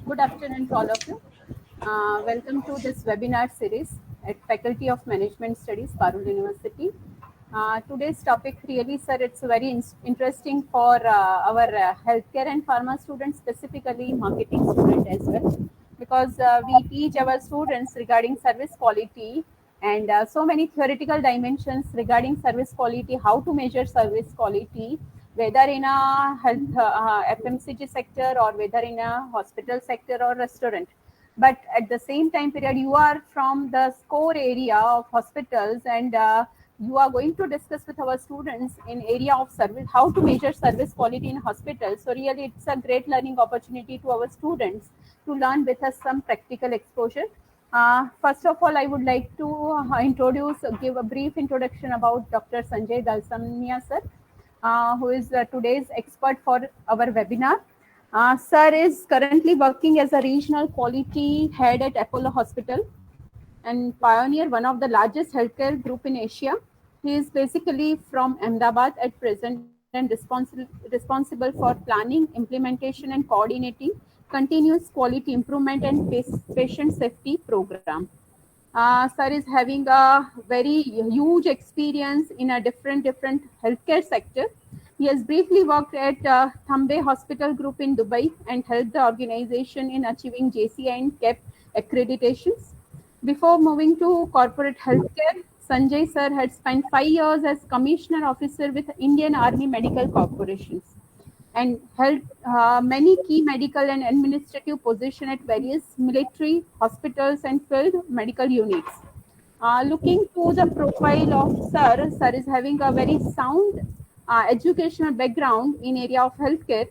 Good afternoon to all of you. Welcome to this webinar series at Faculty of Management Studies, Parul University. Today's topic really, sir, it's very interesting for our healthcare and pharma students, specifically marketing student as well, because we teach our students regarding service quality and so many theoretical dimensions regarding service quality, how to measure service quality, whether in a health FMCG sector or whether in a hospital sector or restaurant. But at the same time period, you are from the core area of hospitals, and you are going to discuss with our students in area of service, how to measure service quality in hospitals. So really, it's a great learning opportunity to our students to learn with us some practical exposure. First of all, I would like to give a brief introduction about Dr. Sanjay Dalsamnia, sir, who is today's expert for our webinar. Sir is currently working as a regional quality head at Apollo Hospital and Pioneer, one of the largest healthcare group in Asia. He is basically from Ahmedabad at present and responsible for planning, implementation and coordinating continuous quality improvement and patient safety program. Sir is having a very huge experience in a different healthcare sector. He has briefly worked at Thambay Hospital Group in Dubai and helped the organization in achieving JCI and CAP accreditations. Before moving to corporate healthcare, Sanjay sir had spent 5 years as commissioner officer with Indian Army Medical Corporations and held many key medical and administrative positions at various military hospitals and field medical units. Looking to the profile of sir is having a very sound educational background in area of healthcare.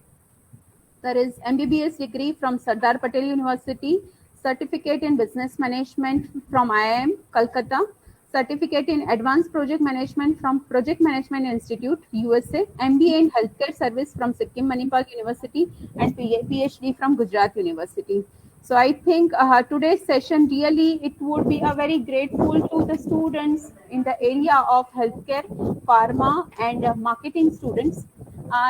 There is MBBS degree from Sardar Patel University, certificate in business management from IIM Calcutta, certificate in advanced project management from Project Management Institute USA, MBA in healthcare service from Sikkim Manipal University, and PhD from Gujarat University. So I think today's session really, it would be a very grateful to the students in the area of healthcare, pharma and marketing students.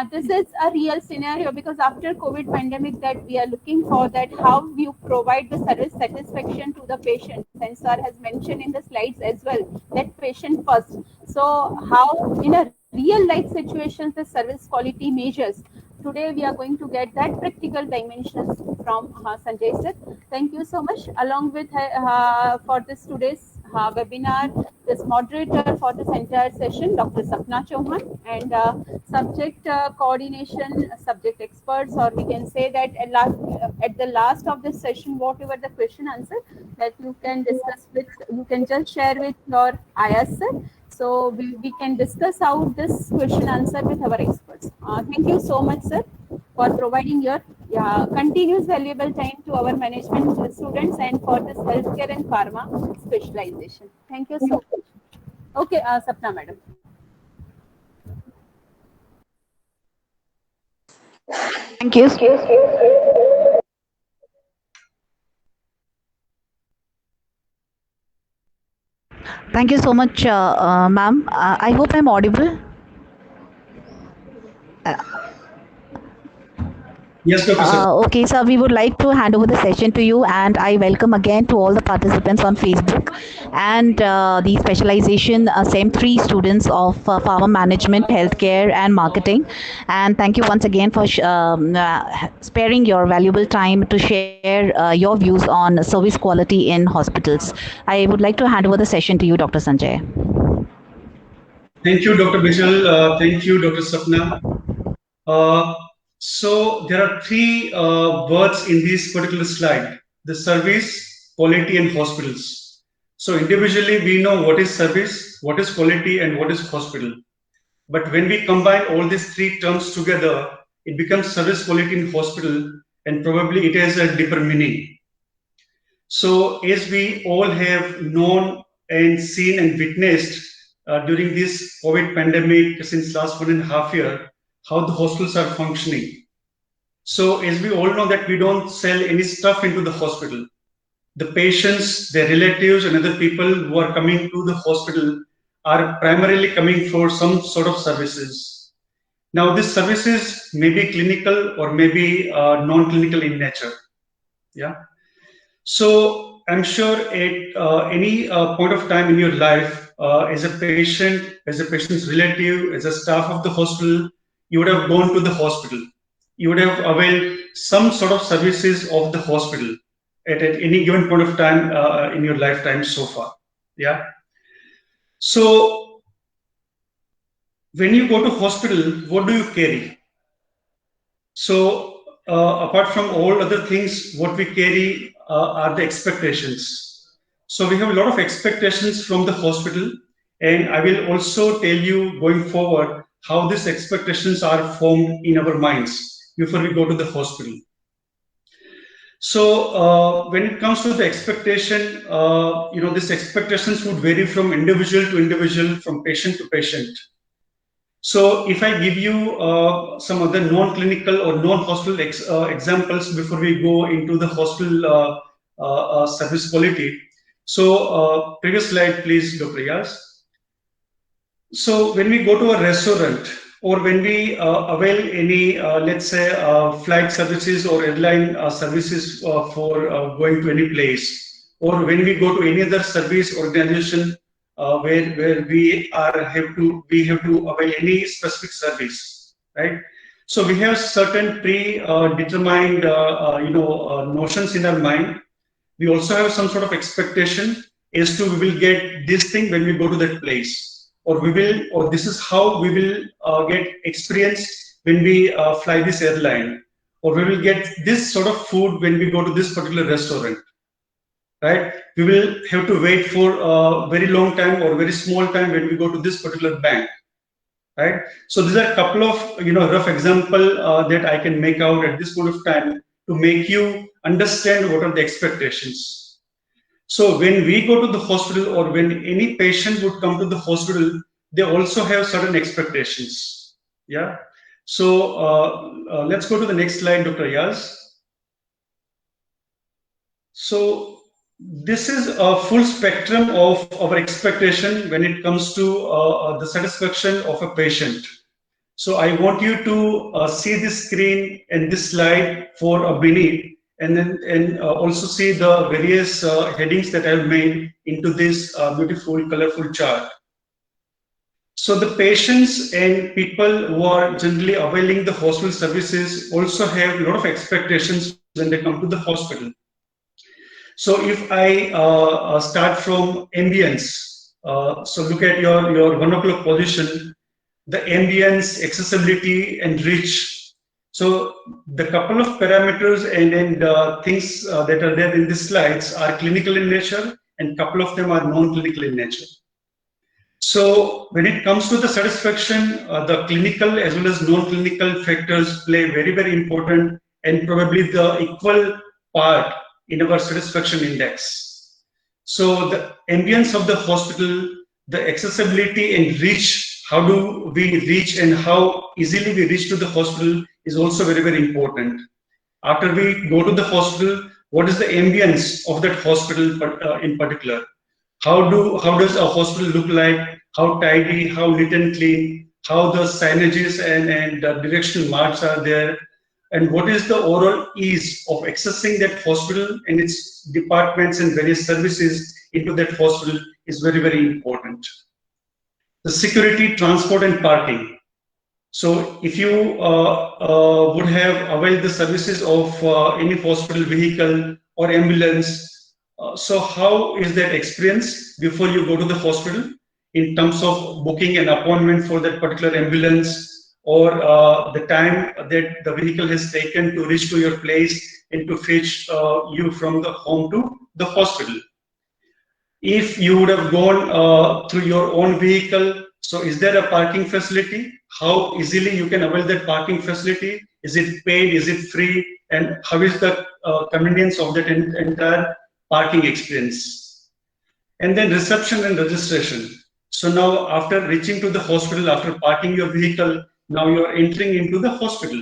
This is a real scenario because after COVID pandemic that we are looking for that how you provide the service satisfaction to the patients, and sir has mentioned in the slides as well that patient first. So how in a real life situations the service quality measures. Today we are going to get that practical dimensions from Sanjay sir. Thank you so much. Along with for this today's webinar, this moderator for this entire session, Dr. Sapna Chauhan, and subject coordination, subject experts, or we can say that at the last of this session, whatever the question answer that you can discuss with, you can just share with your IAS sir. So we can discuss out this question answer with our experts. Thank you so much, sir, for providing your continuous valuable time to our management students and for this healthcare and pharma specialization. Thank you so much. Okay, Sapna madam. Thank you. Thank you so much, ma'am. I hope I'm audible. Yes, Dr. Sir. Okay, so we would like to hand over the session to you, and I welcome again to all the participants on Facebook and the specialization SEM 3 students of pharma management, healthcare, and marketing. And thank you once again for sparing your valuable time to share your views on service quality in hospitals. I would like to hand over the session to you, Dr. Sanjay. Thank you, Dr. Bijal. Thank you, Dr. Sapna. So there are three words in this particular slide: the service, quality, and hospitals. So individually, we know what is service, what is quality, and what is hospital. But when we combine all these three terms together, it becomes service, quality, and hospital, and probably it has a deeper meaning. So as we all have known and seen and witnessed during this COVID pandemic since last 1.5 years, how the hospitals are functioning. So as we all know that we don't sell any stuff into the hospital. The patients, their relatives and other people who are coming to the hospital are primarily coming for some sort of services. Now, these services may be clinical or may be non-clinical in nature. Yeah. So I'm sure at any point of time in your life, as a patient, as a patient's relative, as a staff of the hospital, you would have gone to the hospital. You would have availed some sort of services of the hospital at any given point of time in your lifetime so far. Yeah. So when you go to hospital, what do you carry? So apart from all other things, what we carry are the expectations. So we have a lot of expectations from the hospital, and I will also tell you going forward how these expectations are formed in our minds before we go to the hospital. So when it comes to the expectation, these expectations would vary from individual to individual, from patient to patient. So if I give you some other non-clinical or non-hospital examples before we go into the hospital service quality. So previous slide, please, Dr. Yas. So when we go to a restaurant or when we avail any, let's say, flight services or airline services for going to any place, or when we go to any other service organization where we have to avail any specific service, right? So we have certain predetermined notions in our mind. We also have some sort of expectation as to we will get this thing when we go to that place, or this is how we will get experience when we fly this airline, or we will get this sort of food when we go to this particular restaurant, right? We will have to wait for a very long time or very small time when we go to this particular bank, right? So these are a couple of rough example that I can make out at this point of time to make you understand what are the expectations. So when we go to the hospital or when any patient would come to the hospital, they also have certain expectations. Yeah. So let's go to the next slide, Dr. Yas. So this is a full spectrum of our expectation when it comes to the satisfaction of a patient. So I want you to see this screen and this slide for a minute, and also see the various headings that I've made into this beautiful, colorful chart. So the patients and people who are generally availing the hospital services also have a lot of expectations when they come to the hospital. So if I start from ambience, so look at your 1 o'clock position, the ambience, accessibility, and reach. So the couple of parameters and things that are there in these slides are clinical in nature, and couple of them are non-clinical in nature. So when it comes to the satisfaction, the clinical as well as non-clinical factors play very, very important and probably the equal part in our satisfaction index. So the ambience of the hospital, the accessibility and reach, how do we reach and how easily we reach to the hospital is also very, very important. After we go to the hospital, what is the ambience of that hospital in particular? How does a hospital look like? How tidy, how neat and clean, how the signages and directional marks are there, and what is the overall ease of accessing that hospital and its departments and various services into that hospital is very, very important. The security, transport, and parking. So if you would have availed the services of any hospital vehicle or ambulance, so how is that experience before you go to the hospital in terms of booking an appointment for that particular ambulance, or the time that the vehicle has taken to reach to your place and to fetch you from the home to the hospital? If you would have gone through your own vehicle, so is there a parking facility? How easily you can avail that parking facility? Is it paid? Is it free? And how is the convenience of that entire parking experience? And then reception and registration. So now after reaching to the hospital, after parking your vehicle, now you are entering into the hospital.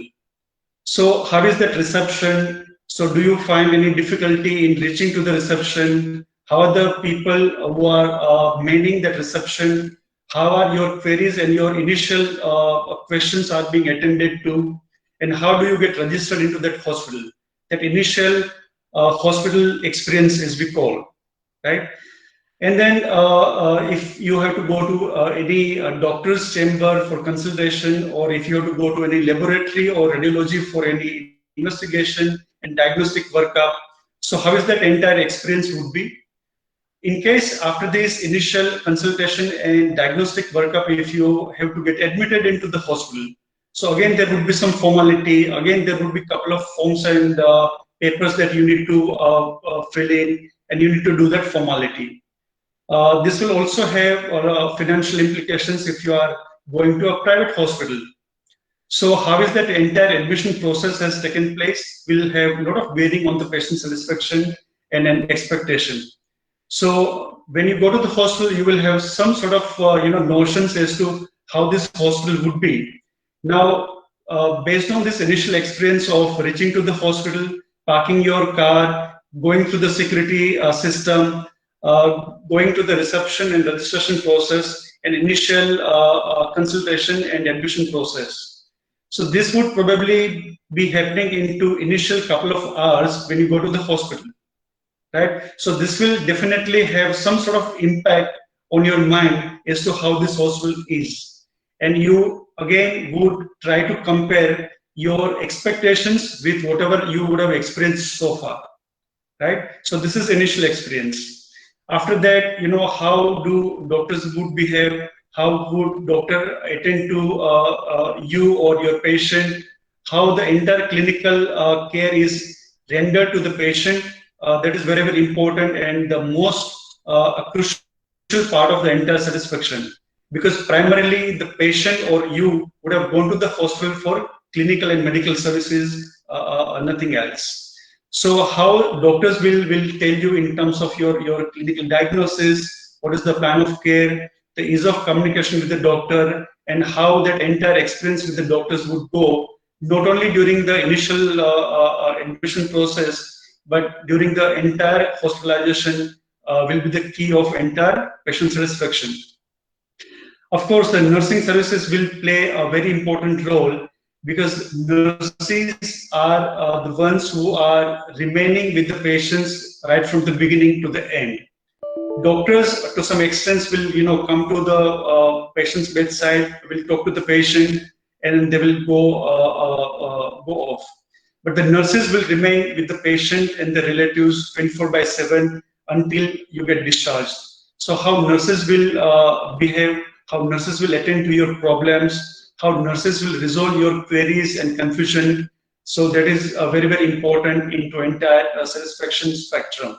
So how is that reception? So do you find any difficulty in reaching to the reception? How are the people who are manning that reception? How are your queries and your initial questions are being attended to? And how do you get registered into that hospital? That initial hospital experience, as we call, right? And then if you have to go to any doctor's chamber for consultation, or if you have to go to any laboratory or radiology for any investigation and diagnostic workup, so how is that entire experience would be? In case after this initial consultation and diagnostic workup, if you have to get admitted into the hospital, so again there would be some formality, again there would be a couple of forms and papers that you need to fill in, and you need to do that formality. This will also have financial implications if you are going to a private hospital. So how is that entire admission process has taken place will have a lot of bearing on the patient satisfaction and an expectation. So when you go to the hospital, you will have some sort of notions as to how this hospital would be. Now, based on this initial experience of reaching to the hospital, parking your car, going through the security system, going to the reception and registration process, and initial consultation and admission process. So this would probably be happening into initial couple of hours when you go to the hospital, right? So this will definitely have some sort of impact on your mind as to how this hospital is. And you again would try to compare your expectations with whatever you would have experienced so far, right? So this is initial experience. After that, how do doctors would behave? How would doctor attend to you or your patient? How the entire clinical care is rendered to the patient? That is very, very important and the most crucial part of the entire satisfaction. Because primarily the patient or you would have gone to the hospital for clinical and medical services, nothing else. So how doctors will tell you in terms of your clinical diagnosis, what is the plan of care, the ease of communication with the doctor, and how that entire experience with the doctors would go, not only during the initial admission process, but during the entire hospitalization will be the key of entire patient satisfaction. Of course, the nursing services will play a very important role because nurses are the ones who are remaining with the patients right from the beginning to the end. Doctors, to some extent, will come to the patient's bedside, will talk to the patient, and they will go off. But the nurses will remain with the patient and the relatives 24/7 until you get discharged. So how nurses will behave, how nurses will attend to your problems, how nurses will resolve your queries and confusion. So that is very, very important into entire satisfaction spectrum.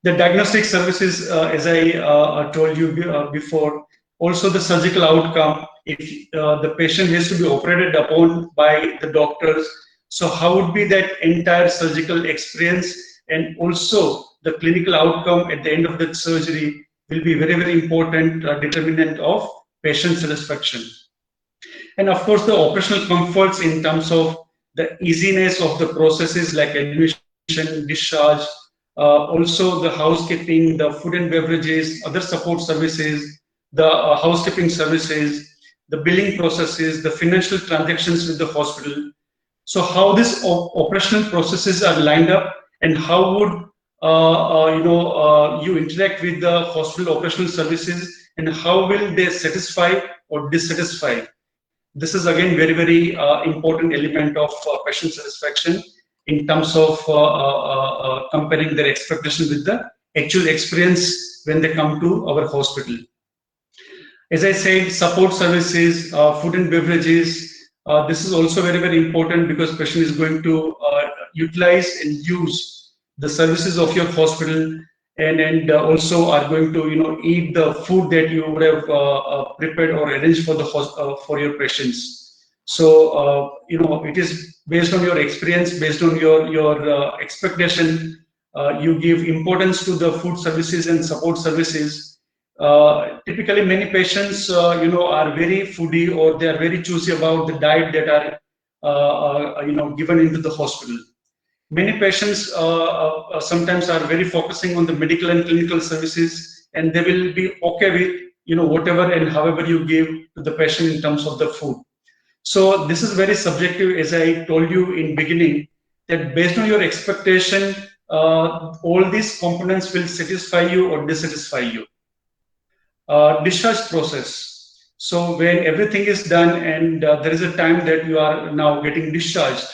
The diagnostic services, as I told you before, also the surgical outcome, if the patient has to be operated upon by the doctors, so how would be that entire surgical experience, and also the clinical outcome at the end of that surgery will be very, very important determinant of patient satisfaction. And of course, the operational comforts in terms of the easiness of the processes like admission, discharge, also the housekeeping, the food and beverages, other support services, the housekeeping services, the billing processes, the financial transactions with the hospital. So how these operational processes are lined up, and how would you interact with the hospital operational services, and how will they satisfy or dissatisfy? This is again very, very important element of patient satisfaction in terms of comparing their expectation with the actual experience when they come to our hospital. As I said, support services, food and beverages, this is also very, very important because patient is going to utilize and use the services of your hospital, and also are going to eat the food that you would have prepared or arranged for the for your patients. So it is based on your experience, based on your expectation. You give importance to the food services and support services. Typically, many patients are very foodie, or they are very choosy about the diet that are given into the hospital. Many patients sometimes are very focusing on the medical and clinical services, and they will be okay with whatever and however you give to the patient in terms of the food. So this is very subjective, as I told you in beginning, that based on your expectation, all these components will satisfy you or dissatisfy you. Discharge process. So when everything is done and there is a time that you are now getting discharged,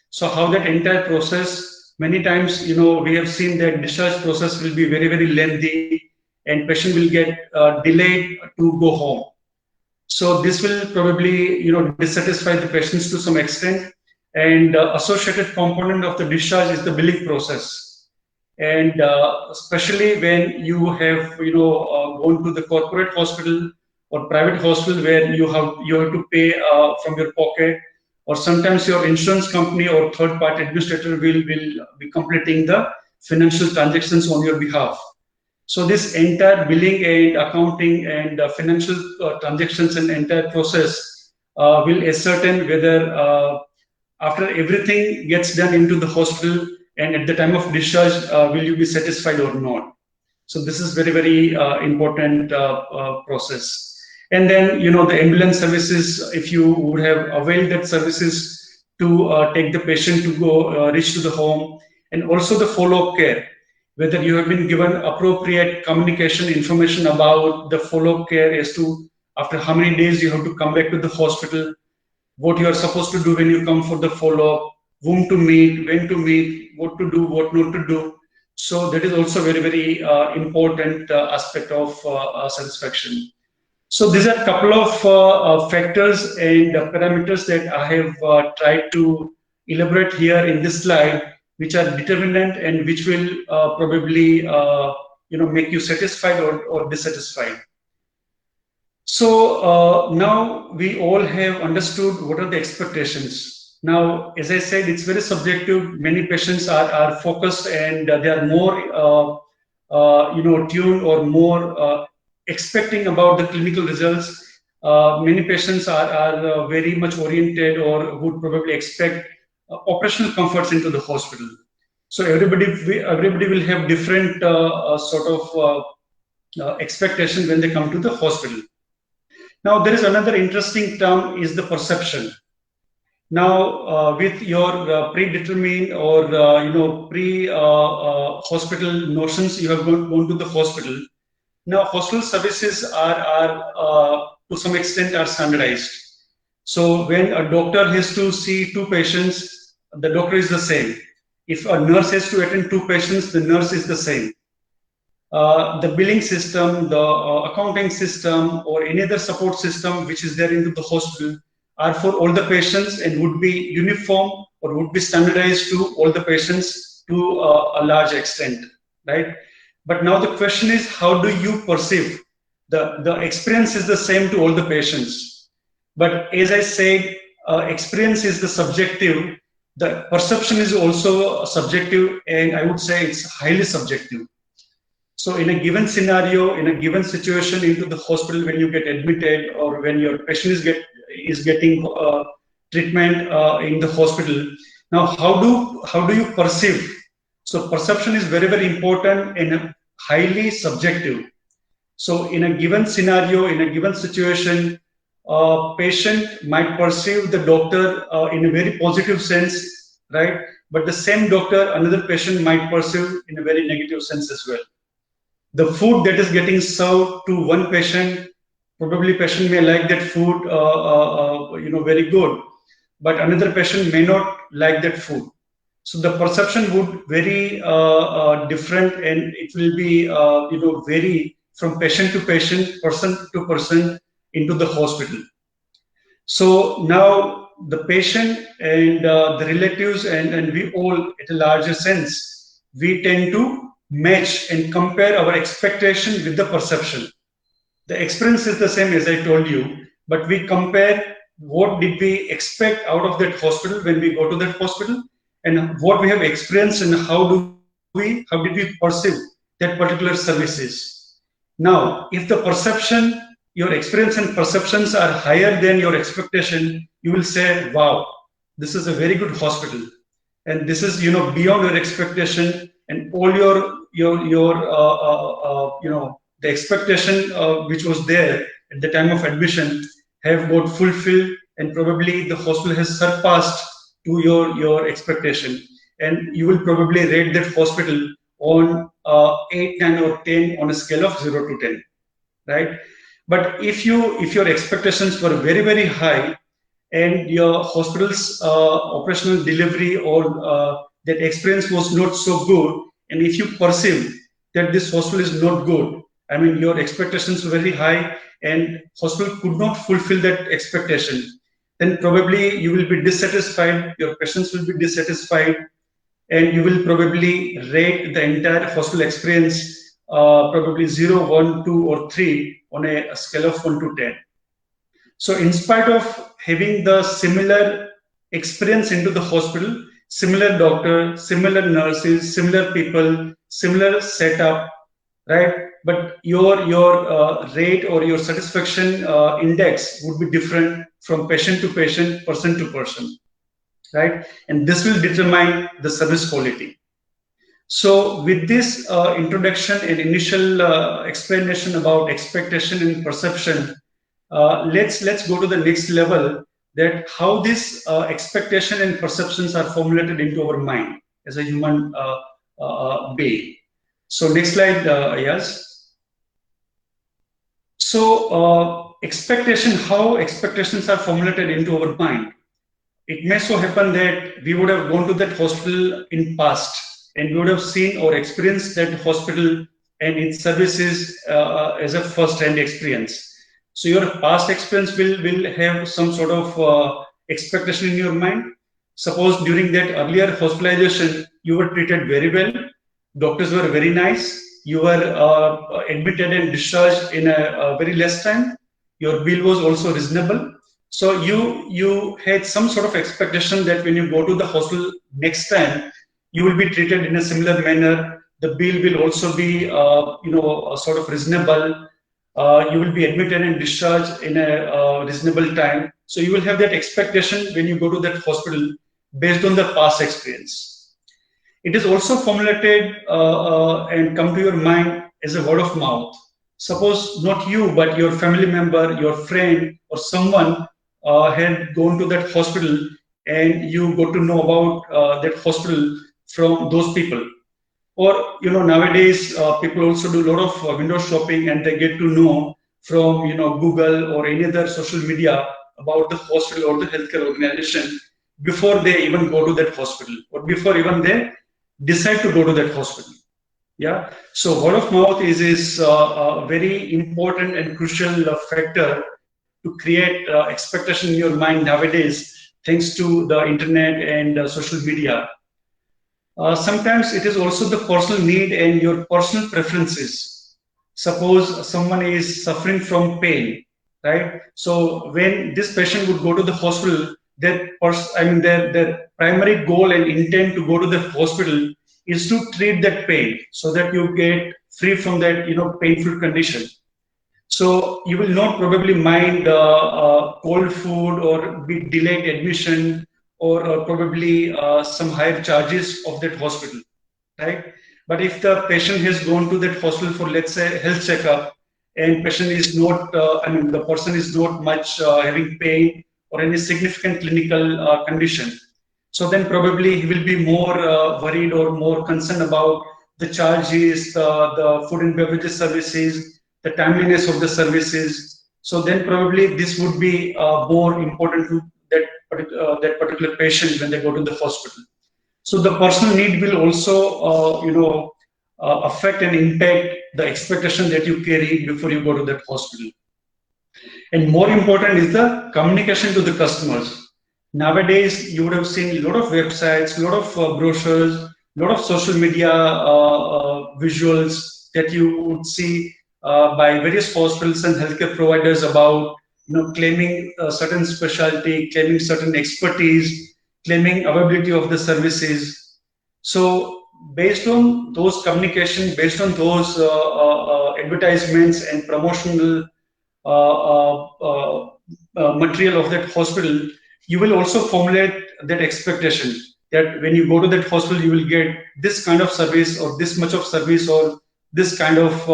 so how that entire process, many times, we have seen that discharge process will be very, very lengthy and patient will get delayed to go home. So this will probably, dissatisfy the patients to some extent. And associated component of the discharge is the billing process. And especially when you have, gone to the corporate hospital or private hospital where you have to pay from your pocket, or sometimes your insurance company or third-party administrator will be completing the financial transactions on your behalf. So this entire billing and accounting and financial transactions and entire process will ascertain whether after everything gets done into the hospital and at the time of discharge, will you be satisfied or not? So this is very, very important process. And then, the ambulance services, if you would have availed that services to take the patient to go reach to the home, and also the follow-up care, whether you have been given appropriate communication information about the follow-up care as to after how many days you have to come back to the hospital, what you are supposed to do when you come for the follow-up, whom to meet, when to meet, what to do, what not to do. So that is also very, very important aspect of satisfaction. So these are a couple of factors and parameters that I have tried to elaborate here in this slide, which are determinant and which will probably make you satisfied or dissatisfied. So now we all have understood what are the expectations. Now, as I said, it's very subjective. Many patients are focused and they are more tuned or more expecting about the clinical results. Many patients are very much oriented or would probably expect operational comforts into the hospital. So everybody will have different sort of expectation when they come to the hospital. Now there is another interesting term is the perception. Now with your predetermined or pre-hospital notions, you have gone to the hospital. Now hospital services are to some extent are standardized. So when a doctor has to see 2 patients, the doctor is the same. If a nurse has to attend 2 patients, the nurse is the same. The billing system, the accounting system, or any other support system which is there into the hospital are for all the patients and would be uniform or would be standardized to all the patients to a large extent, right? But now the question is, how do you perceive? The experience is the same to all the patients. But as I said, experience is the subjective. The perception is also subjective, and I would say it's highly subjective. So in a given scenario, in a given situation into the hospital, when you get admitted or when your patient is getting treatment in the hospital, now how do you perceive? So perception is very, very important and highly subjective. So in a given scenario, in a given situation, patient might perceive the doctor in a very positive sense, right? But the same doctor, another patient might perceive in a very negative sense as well. The food that is getting served to one patient, probably patient may like that food, very good, but another patient may not like that food. So the perception would very different, and it will be vary from patient to patient, person to person into the hospital. So now the patient and the relatives and we all, at a larger sense, we tend to match and compare our expectation with the perception. The experience is the same as I told you, but we compare what did we expect out of that hospital when we go to that hospital, and what we have experienced and how did we perceive that particular services. Now, if the perception, your experience and perceptions are higher than your expectation, you will say, wow, this is a very good hospital. And this is, beyond your expectation, and all the expectation which was there at the time of admission have got fulfilled, and probably the hospital has surpassed to your expectation. and you will probably rate that hospital on 8, 9, or 10 on a scale of 0 to 10, right? But if your expectations were very, very high, and your hospital's operational delivery or that experience was not so good, and if you perceive that this hospital is not good, I mean, your expectations were very high and hospital could not fulfill that expectation, then probably you will be dissatisfied, your patients will be dissatisfied, and you will probably rate the entire hospital experience probably 0, 1, 2, or 3 on a scale of 1 to 10. So in spite of having the similar experience into the hospital, similar doctor, similar nurses, similar people, similar setup, right? But your rate or your satisfaction index would be different from patient to patient, person to person, right? And this will determine the service quality. So with this introduction and initial explanation about expectation and perception, let's go to the next level, that how this expectation and perceptions are formulated into our mind as a human being. So next slide, yes. So expectation, how expectations are formulated into our mind. It may so happen that we would have gone to that hospital in past, and we would have seen or experienced that hospital and its services as a first-hand experience. So your past experience will have some sort of expectation in your mind. Suppose during that earlier hospitalization, you were treated very well, doctors were very nice, you were admitted and discharged in a very less time, your bill was also reasonable. So you had some sort of expectation that when you go to the hospital next time, you will be treated in a similar manner. The bill will also be sort of reasonable. You will be admitted and discharged in a reasonable time. So you will have that expectation when you go to that hospital based on the past experience. It is also formulated and come to your mind as a word of mouth. Suppose not you, but your family member, your friend, or someone had gone to that hospital, and you got to know about that hospital from those people. Or nowadays people also do a lot of window shopping, and they get to know from Google or any other social media about the hospital or the healthcare organization before they even go to that hospital, or before even they decide to go to that hospital. Yeah, so word of mouth is a very important and crucial factor to create expectation in your mind nowadays, thanks to the internet and social media. Sometimes it is also the personal need and your personal preferences. Suppose someone is suffering from pain, right? So when this patient would go to the hospital, their primary goal and intent to go to the hospital is to treat that pain, so that you get free from that painful condition. So you will not probably mind cold food or be delayed admission, or probably some higher charges of that hospital, right? But if the patient has gone to that hospital for, let's say, health checkup, and patient is not, the person is not much having pain or any significant clinical condition, so then probably he will be more worried or more concerned about the charges, the food and beverages services, the timeliness of the services. So then probably this would be more important to that particular patient when they go to the hospital. So the personal need will also affect and impact the expectation that you carry before you go to that hospital. And more important is the communication to the customers. Nowadays, you would have seen a lot of websites, a lot of brochures, a lot of social media visuals that you would see by various hospitals and healthcare providers about claiming a certain specialty, claiming certain expertise, claiming availability of the services. So based on those communication, based on those advertisements and promotional material of that hospital, you will also formulate that expectation that when you go to that hospital, you will get this kind of service, or this much of service, or this kind of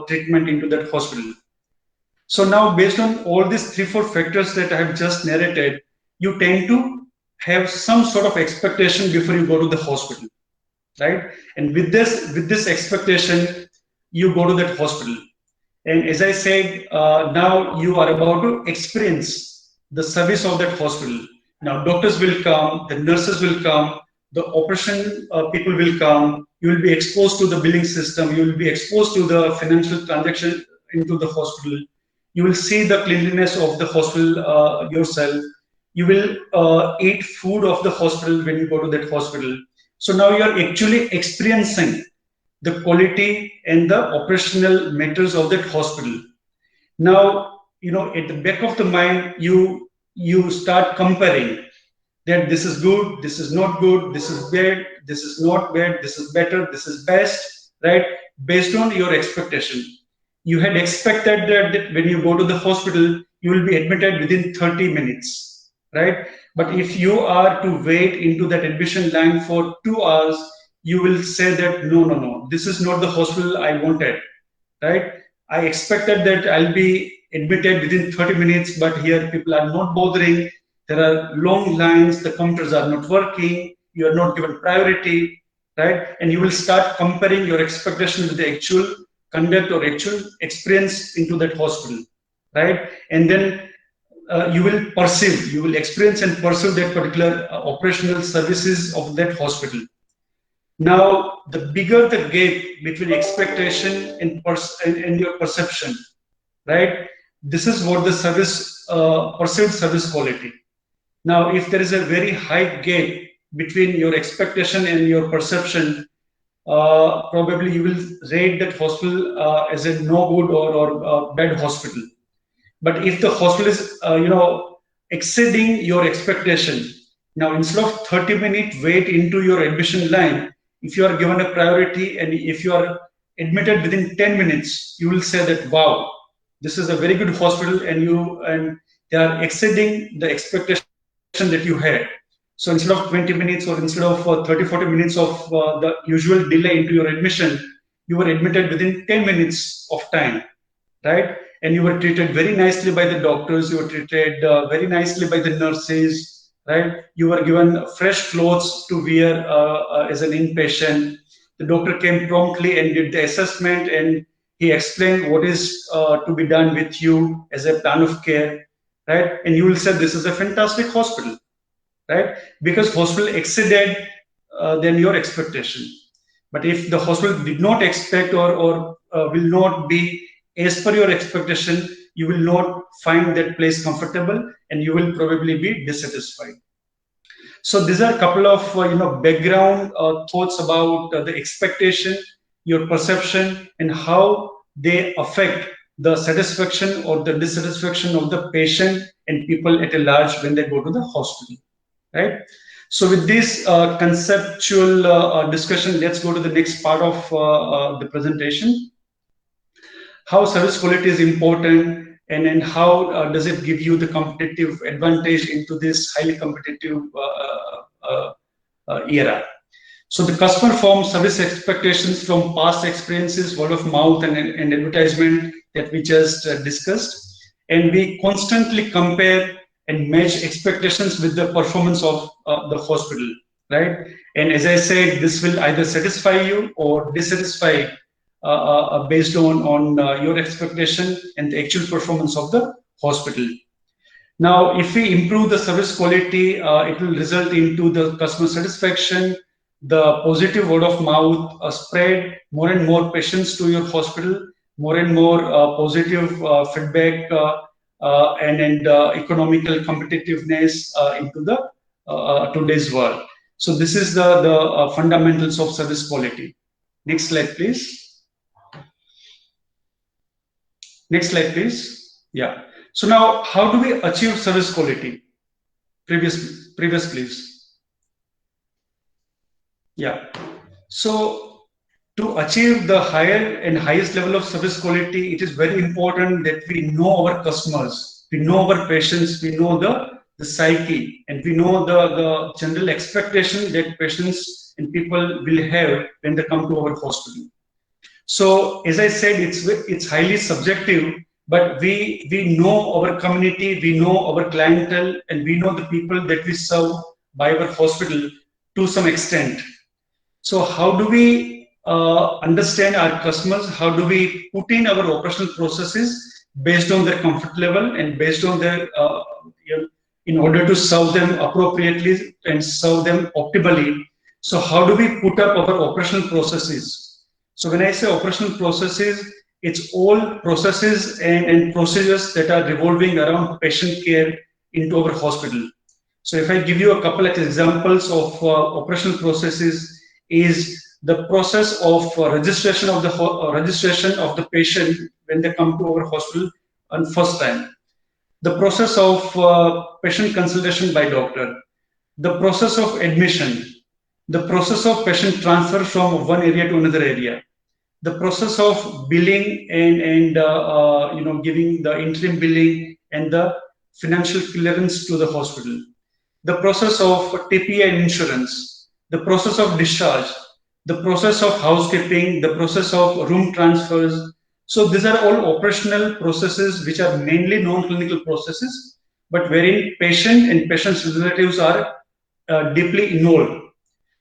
treatment into that hospital. So now, based on all these 3-4 factors that I have just narrated, you tend to have some sort of expectation before you go to the hospital, right? And with this expectation, you go to that hospital. And as I said, now you are about to experience the service of that hospital. Now doctors will come, the nurses will come, the operation people will come. You will be exposed to the billing system. You will be exposed to the financial transaction into the hospital. You will see the cleanliness of the hospital yourself. You will eat food of the hospital when you go to that hospital. So now you are actually experiencing the quality and the operational matters of that hospital. Now, at the back of the mind, you start comparing that this is good, this is not good, this is bad, this is not bad, this is better, this is best, right? Based on your expectation. You had expected that when you go to the hospital, you will be admitted within 30 minutes, right? But if you are to wait into that admission line for 2 hours, you will say that no, this is not the hospital I wanted, right? I expected that I'll be admitted within 30 minutes, but here people are not bothering. There are long lines, the counters are not working, you are not given priority, right? And you will start comparing your expectation with the actual conduct or actual experience into that hospital, right? And then you will experience and perceive that particular operational services of that hospital. Now, the bigger the gap between expectation and your perception, right? This is what the perceived service quality. Now, if there is a very high gap between your expectation and your perception, probably you will rate that hospital as a no good or bad hospital. But if the hospital is, exceeding your expectation, now instead of 30-minute wait into your admission line, if you are given a priority and if you are admitted within 10 minutes, you will say that, wow, this is a very good hospital and they are exceeding the expectation that you had. So instead of 20 minutes or instead of 30-40 minutes of the usual delay into your admission, you were admitted within 10 minutes of time, right? And you were treated very nicely by the doctors, you were treated very nicely by the nurses, right? You were given fresh clothes to wear as an inpatient. The doctor came promptly and did the assessment, and he explained what is to be done with you as a plan of care, right? And you will say this is a fantastic hospital, right? Because hospital exceeded than your expectation. But if the hospital did not expect or will not be as per your expectation, you will not find that place comfortable and you will probably be dissatisfied. So these are a couple of background thoughts about the expectation, your perception, and how they affect the satisfaction or the dissatisfaction of the patient and people at a large when they go to the hospital, right? So with this conceptual discussion, let's go to the next part of the presentation. How service quality is important, and how does it give you the competitive advantage into this highly competitive era. So the customer forms service expectations from past experiences, word of mouth and advertisement that we just discussed. And we constantly compare and match expectations with the performance of the hospital, right? And as I said, this will either satisfy you or dissatisfy based on your expectation and the actual performance of the hospital. Now, if we improve the service quality, it will result into the customer satisfaction, the positive word of mouth spread, more and more patients to your hospital, more and more positive feedback and economical competitiveness into the today's world. So this is the fundamentals of service quality. Next slide, please. Next slide, please. Yeah. So now, how do we achieve service quality? Previous, please. Yeah. So to achieve the higher and highest level of service quality, it is very important that we know our customers, we know our patients, we know the psyche, and we know the general expectation that patients and people will have when they come to our hospital. So as I said, it's highly subjective, but we know our community, we know our clientele, and we know the people that we serve by our hospital to some extent. So how do we understand our customers? How do we put in our operational processes based on their comfort level and based on their, in order to serve them appropriately and serve them optimally? So how do we put up our operational processes? So when I say operational processes, it's all processes and procedures that are revolving around patient care into our hospital. So if I give you a couple of examples of operational processes, is the process of registration of the patient when they come to our hospital on first time, the process of patient consultation by doctor, the process of admission, the process of patient transfer from one area to another area, the process of billing and giving the interim billing and the financial clearance to the hospital, the process of TPA and insurance, the process of discharge, the process of housekeeping, the process of room transfers. So these are all operational processes which are mainly non-clinical processes, but wherein patient and patient's relatives are deeply involved.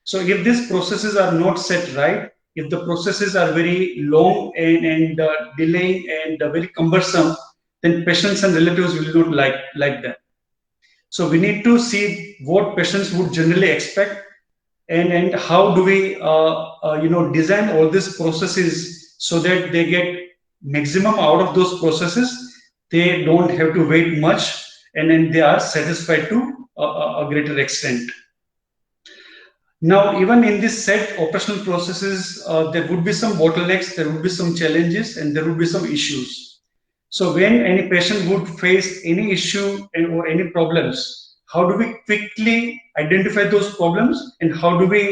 So if these processes are not set right, if the processes are very long and delaying and very cumbersome, then patients and relatives will not like that. So we need to see what patients would generally expect, and how do we design all these processes so that they get maximum out of those processes. They don't have to wait much, and then they are satisfied to a greater extent. Now, even in this set operational processes, there would be some bottlenecks, there would be some challenges, and there would be some issues. So when any patient would face any issue or any problems, how do we quickly identify those problems, and how do we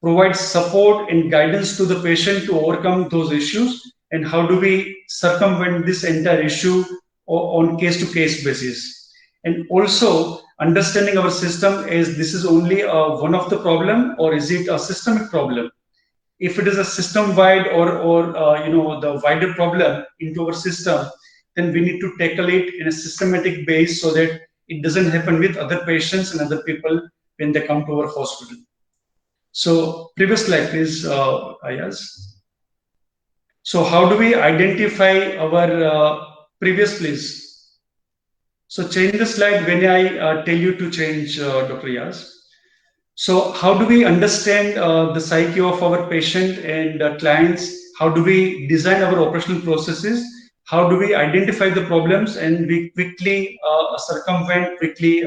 provide support and guidance to the patient to overcome those issues, and how do we circumvent this entire issue on case-to-case basis? And also understanding our system as this is only one of the problem, or is it a systemic problem? If it is a system-wide or the wider problem into our system, then we need to tackle it in a systematic base so that it doesn't happen with other patients and other people when they come to our hospital. So previous slide, please, Ayaz. So how do we identify our previous, please? So change the slide when I tell you to change, Dr. Yaz. So how do we understand the psyche of our patient and clients? How do we design our operational processes? How do we identify the problems and we quickly circumvent, quickly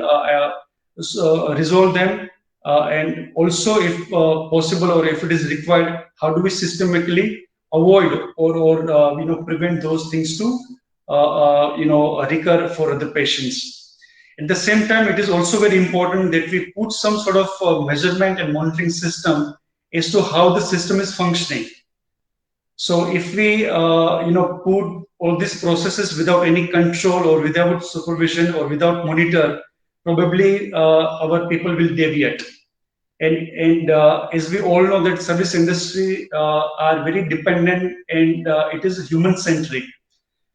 resolve them? And also, if possible or if it is required, how do we systematically avoid or prevent those things to recur for other patients? At the same time, it is also very important that we put some sort of measurement and monitoring system as to how the system is functioning. So if we put all these processes without any control or without supervision or without monitor, probably our people will deviate. And as we all know that service industry are very dependent, and it is human centric.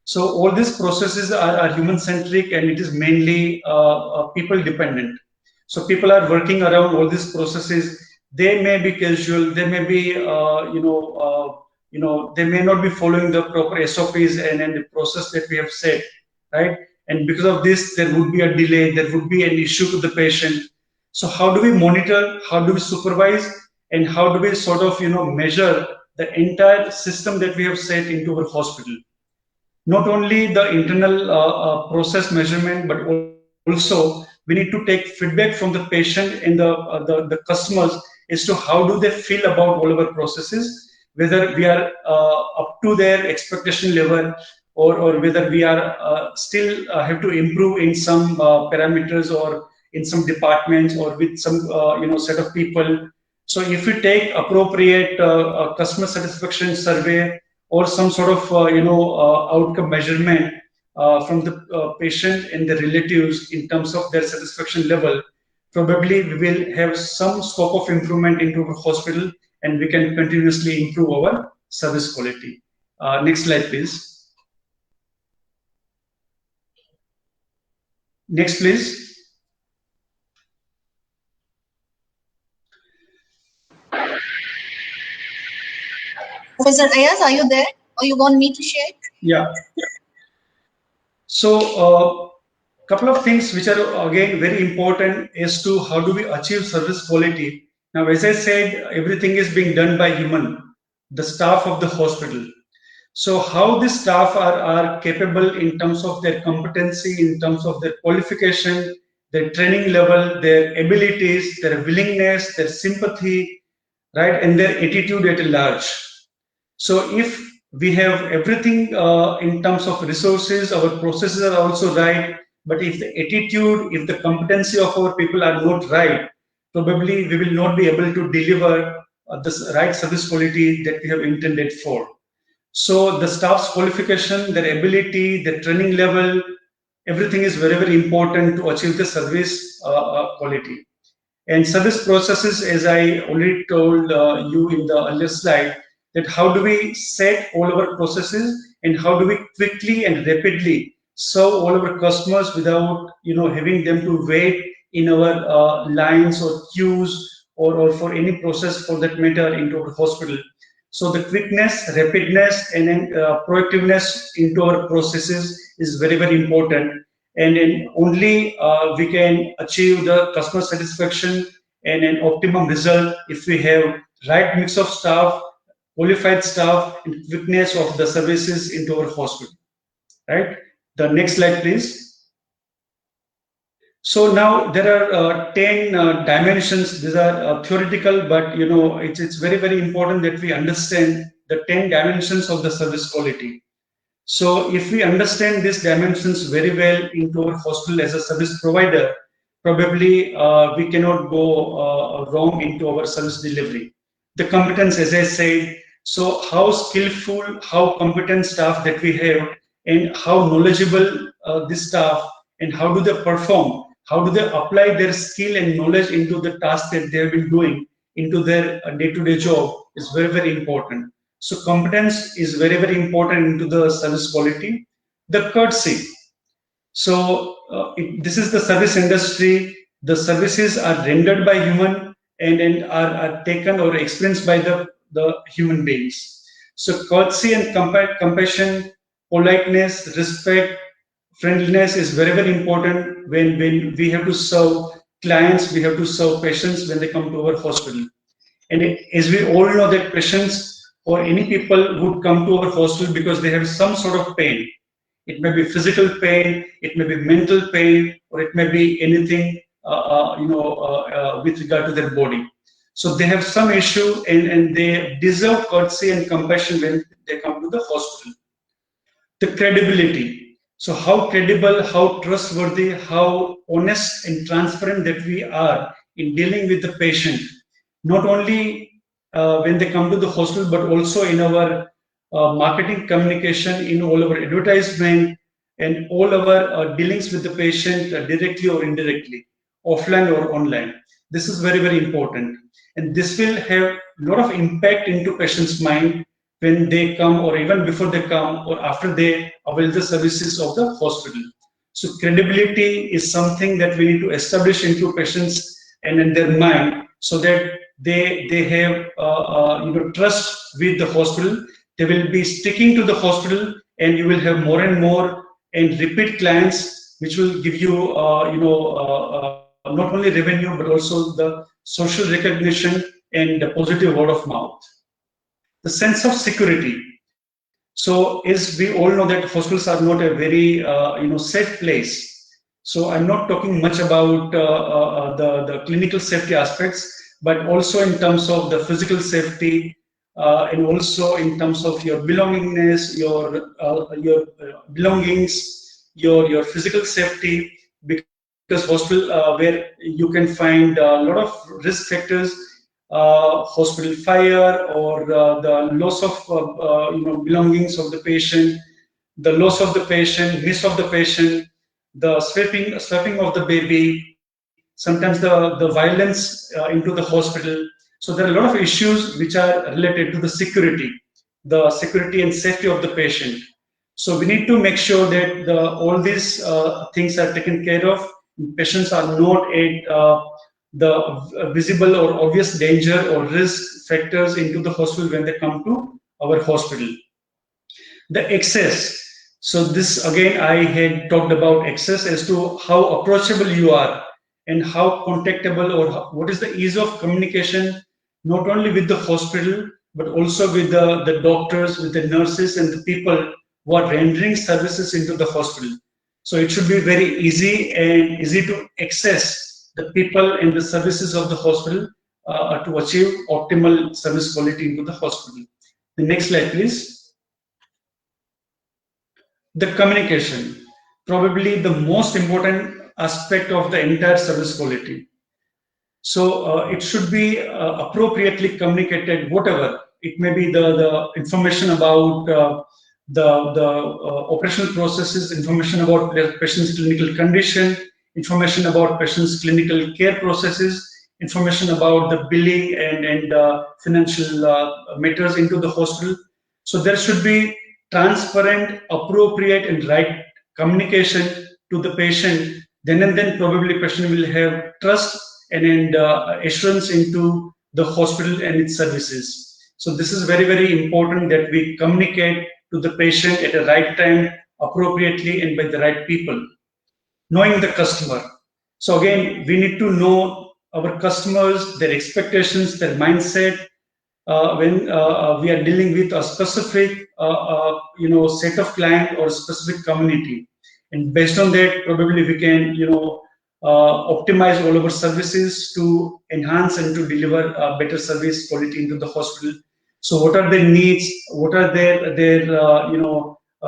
So all these processes are human centric, and it is mainly people dependent. So people are working around all these processes. They may be casual. They may be they may not be following the proper SOPs and the process that we have set, right? And because of this, there would be a delay. There would be an issue to the patient. So how do we monitor? How do we supervise? And how do we sort of measure the entire system that we have set into our hospital? Not only the internal process measurement, but also we need to take feedback from the patient and the customers as to how do they feel about all our processes, whether we are up to their expectation level, or whether we are still have to improve in some parameters or in some departments or with some set of people. So if we take appropriate customer satisfaction survey or some sort of outcome measurement from the patient and the relatives in terms of their satisfaction level, probably we will have some scope of improvement into our hospital, and we can continuously improve our service quality. Next slide, please. Next, please. Professor Ayaz, are you there? Or you want me to share? Yeah. So, couple of things which are again very important as to how do we achieve service quality. Now, as I said, everything is being done by human, the staff of the hospital. So how the staff are capable in terms of their competency, in terms of their qualification, their training level, their abilities, their willingness, their sympathy, right, and their attitude at large. So if we have everything in terms of resources, our processes are also right, but if the attitude, if the competency of our people are not right, probably we will not be able to deliver the right service quality that we have intended for. So the staff's qualification, their ability, their training level, everything is very, very important to achieve the service quality. And service processes, as I already told you in the earlier slide, that how do we set all our processes and how do we quickly and rapidly serve all our customers without having them to wait in our lines or queues or for any process for that matter into our hospital. So the quickness, rapidness, and then proactiveness into our processes is very, very important. And then only we can achieve the customer satisfaction and an optimum result if we have right mix of staff, qualified staff, and quickness of the services into our hospital. Right. The next slide, please. So now there are 10 dimensions. These are theoretical, but it's very, very important that we understand the 10 dimensions of the service quality. So if we understand these dimensions very well into our hospital as a service provider, probably we cannot go wrong into our service delivery. The competence, as I said, so how skillful, how competent staff that we have, and how knowledgeable this staff, and how do they perform, how do they apply their skill and knowledge into the task that they have been doing into their day-to-day job is very, very important. So competence is very, very important into the service quality. The courtesy. So this is the service industry. The services are rendered by human and are taken or experienced by the human beings. So courtesy and compassion, politeness, respect, friendliness is very, very important when we have to serve clients, we have to serve patients when they come to our hospital. And as we all know that patients or any people would come to our hospital because they have some sort of pain. It may be physical pain, it may be mental pain, or it may be anything with regard to their body. So they have some issue and they deserve courtesy and compassion when they come to the hospital. The credibility. So how credible, how trustworthy, how honest and transparent that we are in dealing with the patient, not only when they come to the hospital, but also in our marketing communication, in all our advertisement, and all our dealings with the patient directly or indirectly, offline or online. This is very, very important. And this will have a lot of impact into patient's mind when they come or even before they come or after they avail the services of the hospital. So credibility is something that we need to establish into patients and in their mind so that they have trust with the hospital. They will be sticking to the hospital and you will have more and more and repeat clients which will give you not only revenue but also the social recognition and the positive word of mouth. The sense of security. So as we all know that hospitals are not a very safe place. So I'm not talking much about the clinical safety aspects, but also in terms of the physical safety and also in terms of your belongingness, your belongings, your physical safety, because hospital where you can find a lot of risk factors, hospital fire or the loss of belongings of the patient, the loss of the patient, miss of the patient, the swapping of the baby, sometimes the violence into the hospital. So there are a lot of issues which are related to the security and safety of the patient. So we need to make sure that all these things are taken care of. Patients are not at the visible or obvious danger or risk factors into the hospital when they come to our hospital. The access. So this again, I had talked about access as to how approachable you are and how contactable or what is the ease of communication, not only with the hospital, but also with the doctors, with the nurses and the people who are rendering services into the hospital. So it should be very easy and easy to access the people and the services of the hospital to achieve optimal service quality into the hospital. The next slide, please. The communication, probably the most important aspect of the entire service quality. So it should be appropriately communicated, whatever it may be, the information about the operational processes, information about the patient's clinical condition, information about patient's clinical care processes, information about the billing and financial matters into the hospital. So there should be transparent, appropriate and right communication to the patient. Then and then probably patient will have trust and assurance into the hospital and its services. So this is very, very important that we communicate to the patient at the right time, appropriately and by the right people. Knowing the customer. So again, we need to know our customers, their expectations, their mindset, when we are dealing with a specific set of client or specific community, and based on that probably we can optimize all our services to enhance and to deliver better service quality into the hospital. So what are their needs, what are their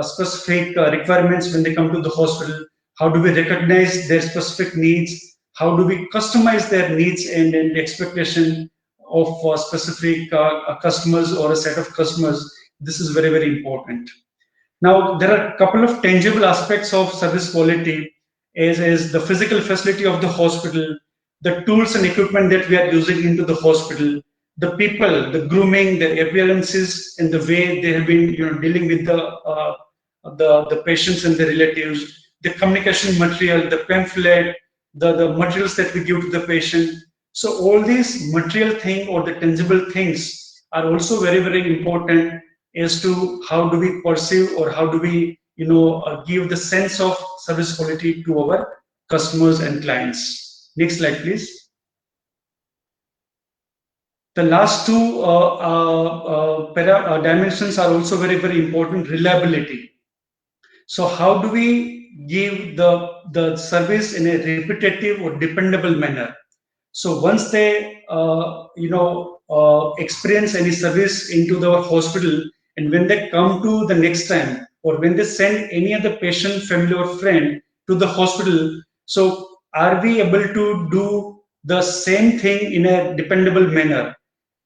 specific requirements when they come to the hospital? How do we recognize their specific needs? How do we customize their needs and expectation of specific customers or a set of customers? This is very, very important. Now, there are a couple of tangible aspects of service quality as the physical facility of the hospital, the tools and equipment that we are using into the hospital, the people, the grooming, the appearances, and the way they have been dealing with the patients and the relatives, the communication material, the pamphlet, the materials that we give to the patient. So all these material things or the tangible things are also very, very important as to how do we perceive or how do we give the sense of service quality to our customers and clients. Next slide, please. The last two dimensions are also very, very important. Reliability. So how do we give the service in a repetitive or dependable manner? So once they experience any service into the hospital, and when they come to the next time, or when they send any other patient, family or friend to the hospital, so are we able to do the same thing in a dependable manner?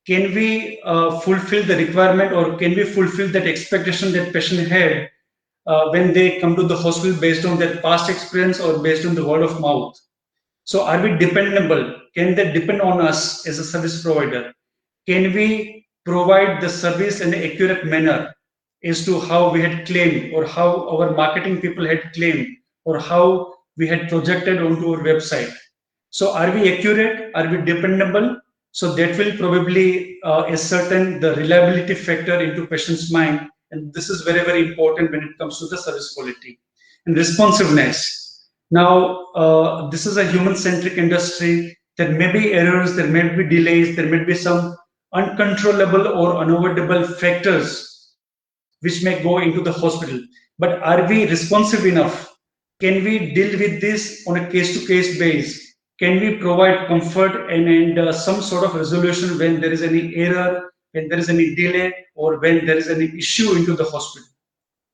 Can we fulfill the requirement, or can we fulfill that expectation that patient had when they come to the hospital based on their past experience or based on the word of mouth? So are we dependable? Can they depend on us as a service provider? Can we provide the service in an accurate manner as to how we had claimed, or how our marketing people had claimed, or how we had projected onto our website? So are we accurate? Are we dependable? So that will probably ascertain the reliability factor into patient's mind. And this is very, very important when it comes to the service quality. And responsiveness. Now, this is a human-centric industry. There may be errors, there may be delays, there may be some uncontrollable or unavoidable factors which may go into the hospital. But are we responsive enough? Can we deal with this on a case-to-case basis? Can we provide comfort and some sort of resolution when there is any error, when there is any delay, or when there is any issue into the hospital?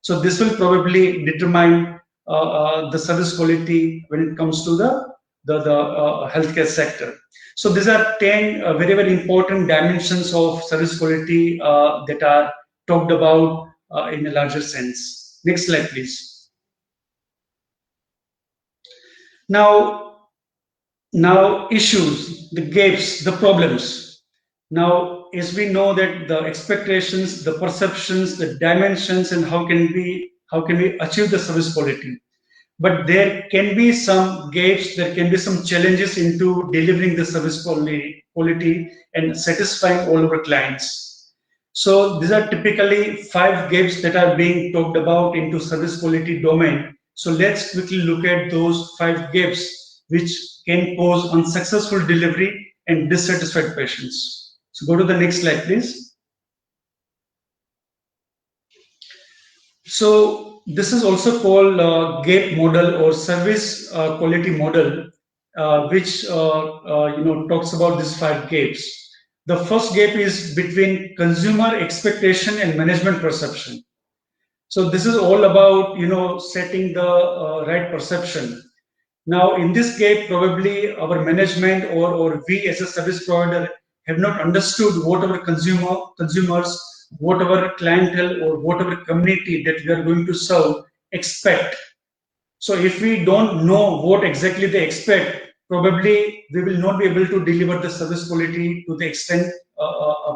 So this will probably determine the service quality when it comes to the healthcare sector. So these are 10 very, very important dimensions of service quality that are talked about in a larger sense. Next slide, please. Now issues, the gaps, the problems. Now, as we know that the expectations, the perceptions, the dimensions, and how can we achieve the service quality. But there can be some gaps, there can be some challenges into delivering the service quality and satisfying all our clients. So these are typically 5 gaps that are being talked about into service quality domain. So let's quickly look at those 5 gaps which can cause unsuccessful delivery and dissatisfied patients. So go to the next slide, please. So this is also called gap model or service quality model, which talks about these 5 gaps. The first gap is between consumer expectation and management perception. So this is all about setting the right perception. Now in this gap, probably our management or we as a service provider have not understood what our consumers, what our clientele or whatever community that we are going to serve expect. So if we don't know what exactly they expect, probably we will not be able to deliver the service quality to the extent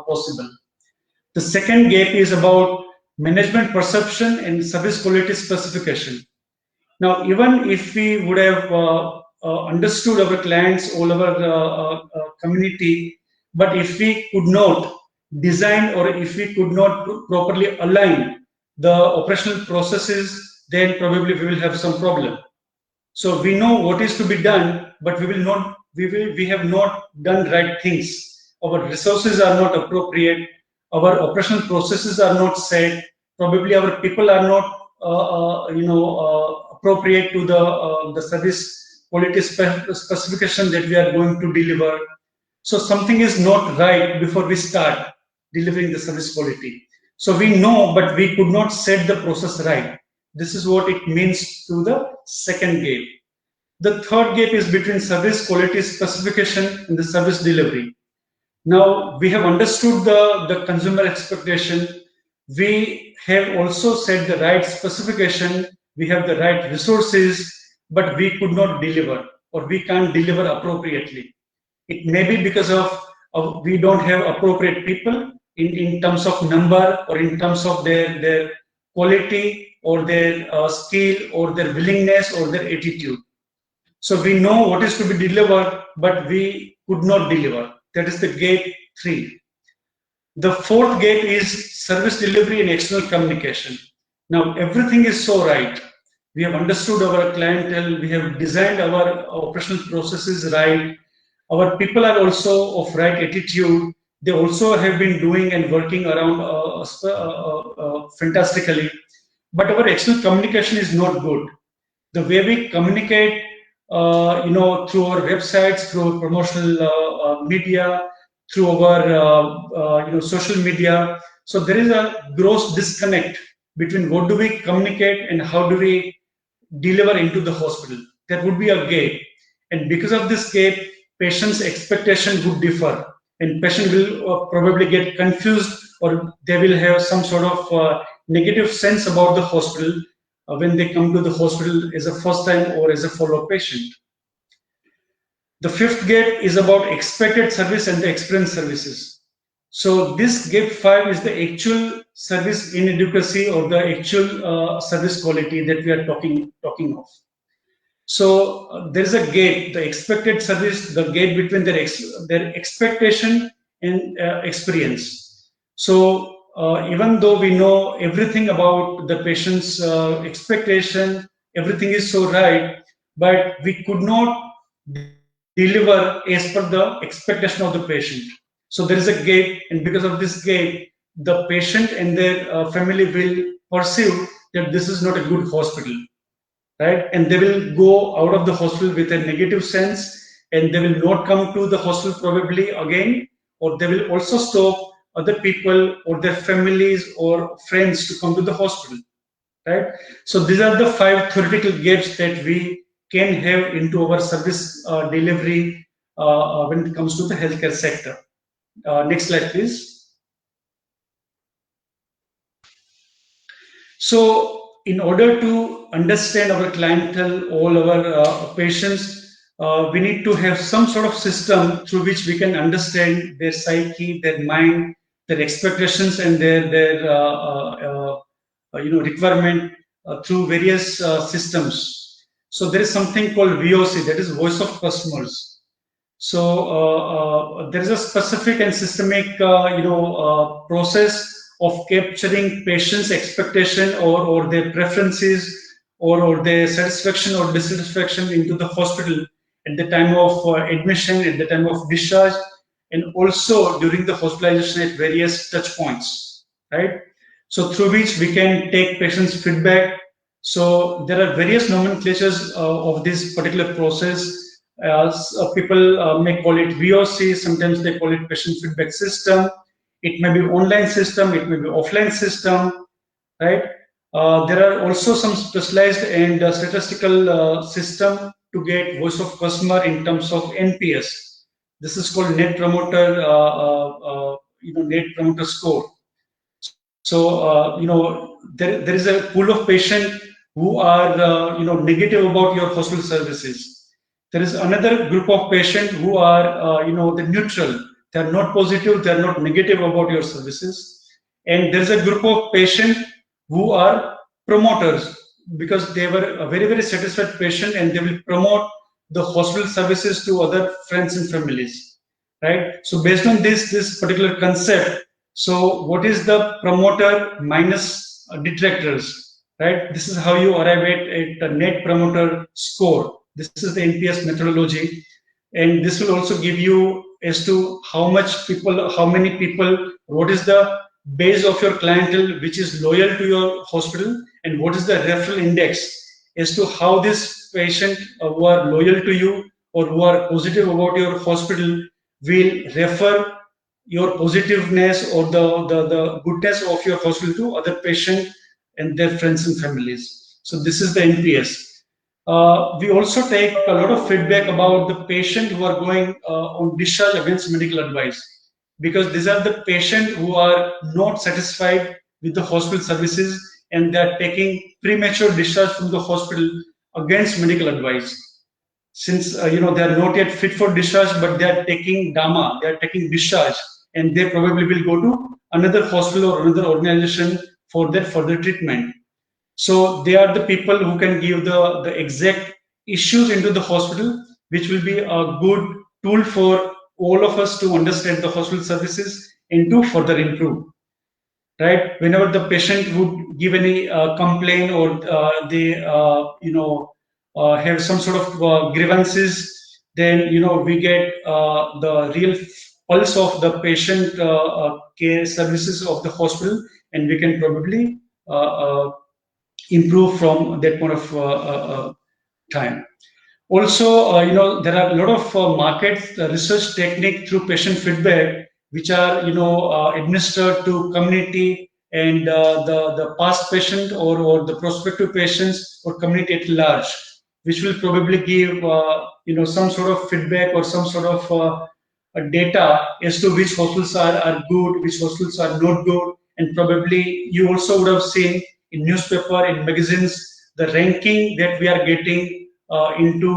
possible. The second gap is about management perception and service quality specification. Now, even if we would have understood our clients, all our community, but if we could not design or if we could not properly align the operational processes, then probably we will have some problem. So we know what is to be done, but we have not done right things. Our resources are not appropriate. Our operational processes are not set. Probably our people are not appropriate to the service quality specification that we are going to deliver. So something is not right before we start delivering the service quality. So we know, but we could not set the process right. This is what it means to the second gap. The third gap is between service quality specification and the service delivery. Now we have understood the consumer expectation. We have also set the right specification. We have the right resources, but we could not deliver or we can't deliver appropriately. It may be because of we don't have appropriate people in terms of number or in terms of their quality or their skill or their willingness or their attitude. So we know what is to be delivered, but we could not deliver. That is the gap 3. The fourth gap is service delivery and external communication. Now everything is so right. We have understood our clientele. We have designed our operational processes right. Our people are also of right attitude. They also have been doing and working around fantastically. But our external communication is not good. The way we communicate, through our websites, through our promotional media, through our social media. So there is a gross disconnect between what do we communicate and how do we deliver into the hospital. There would be a gap, and because of this gap, patient's expectation would differ, and patient will probably get confused, or they will have some sort of negative sense about the hospital when they come to the hospital as a first time or as a follow-up patient. The fifth gap is about expected service and the experienced services. So this gap 5 is the actual service inadequacy or the actual service quality that we are talking of. So there is a gap, the expected service, the gap between their expectation and experience. So even though we know everything about the patient's expectation, everything is so right, but we could not deliver as per the expectation of the patient. So there is a gap, and because of this gap, the patient and their family will perceive that this is not a good hospital, right? And they will go out of the hospital with a negative sense, and they will not come to the hospital probably again, or they will also stop other people or their families or friends to come to the hospital, right? So these are the 5 theoretical gaps that we can have into our service delivery when it comes to the healthcare sector. Next slide, please. So in order to understand our clientele, all our patients, we need to have some sort of system through which we can understand their psyche, their mind, their expectations, and their requirement through various systems. So there is something called VOC, that is voice of customers. So there is a specific and systemic, process of capturing patients' expectation or their preferences or their satisfaction or dissatisfaction into the hospital at the time of admission, at the time of discharge, and also during the hospitalization at various touch points, right? So through which we can take patients' feedback. So there are various nomenclatures of this particular process. People may call it VOC, sometimes they call it patient feedback system. It may be online system, it may be offline system, right? There are also some specialized and statistical system to get voice of customer in terms of NPS. This is called Net Promoter, Net Promoter Score. So there is a pool of patients who are negative about your hospital services. There is another group of patients who are the neutral. They are not positive. They are not negative about your services. And there is a group of patients who are promoters because they were a very, very satisfied patient and they will promote the hospital services to other friends and families, right? So based on this particular concept, so what is the promoter minus detractors, right? This is how you arrive at a net promoter score. This is the NPS methodology, and this will also give you as to how many people, what is the base of your clientele which is loyal to your hospital, and what is the referral index as to how this patient who are loyal to you or who are positive about your hospital will refer your positiveness or the goodness of your hospital to other patients and their friends and families. So this is the NPS. We also take a lot of feedback about the patient who are going on discharge against medical advice, because these are the patients who are not satisfied with the hospital services and they are taking premature discharge from the hospital against medical advice. Since they are not yet fit for discharge, but they are taking DAMA, they are taking discharge, and they probably will go to another hospital or another organization for their further treatment. So they are the people who can give the exact issues into the hospital, which will be a good tool for all of us to understand the hospital services and to further improve. Right? Whenever the patient would give any complaint or they have some sort of grievances, then we get the real pulse of the patient care services of the hospital, and we can probably improve from that point of time. Also, there are a lot of market research technique through patient feedback, which are administered to community and the past patient or the prospective patients or community at large, which will probably give some sort of feedback or some sort of data as to which hospitals are good, which hospitals are not good, and probably you also would have seen in newspaper, in magazines, the ranking that we are getting into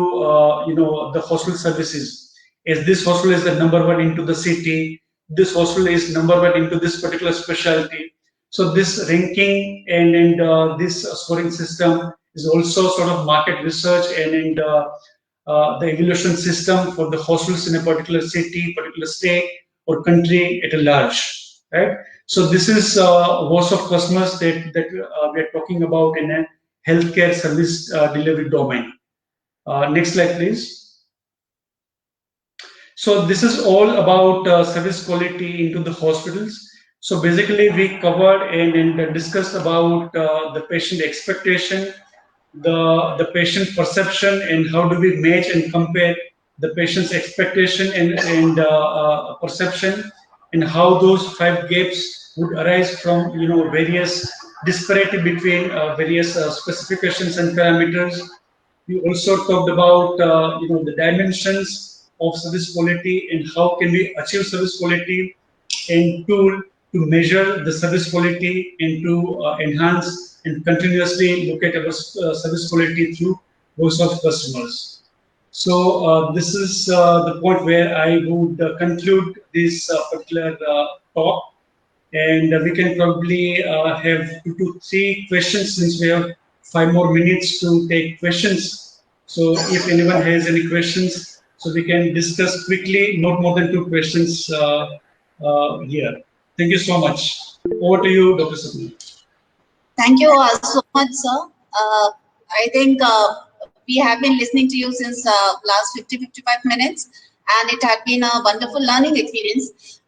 the hospital services. As this hospital is the number one into the city, this hospital is number one into this particular specialty. So this ranking and this scoring system is also sort of market research and the evaluation system for the hospitals in a particular city, particular state, or country at a large, right? So this is voice of customers that we are talking about in a healthcare service delivery domain. Next slide, please. So this is all about service quality into the hospitals. So basically, we covered and discussed about the patient expectation, the patient perception, and how do we match and compare the patient's expectation and perception, and how those 5 gaps would arise from various disparity between various specifications and parameters. We also talked about the dimensions of service quality and how can we achieve service quality, and tool to measure the service quality and to enhance and continuously look at our service quality through voice of customers. So this is the point where I would conclude this particular talk, and we can probably have 2 to 3 questions since we have 5 more minutes to take questions. So if anyone has any questions, so we can discuss quickly, not more than 2 questions here. Thank you so much. Over to you, Dr. Sapna. Thank you so much, sir. I think we have been listening to you since last 50-55 minutes, and it had been a wonderful learning experience.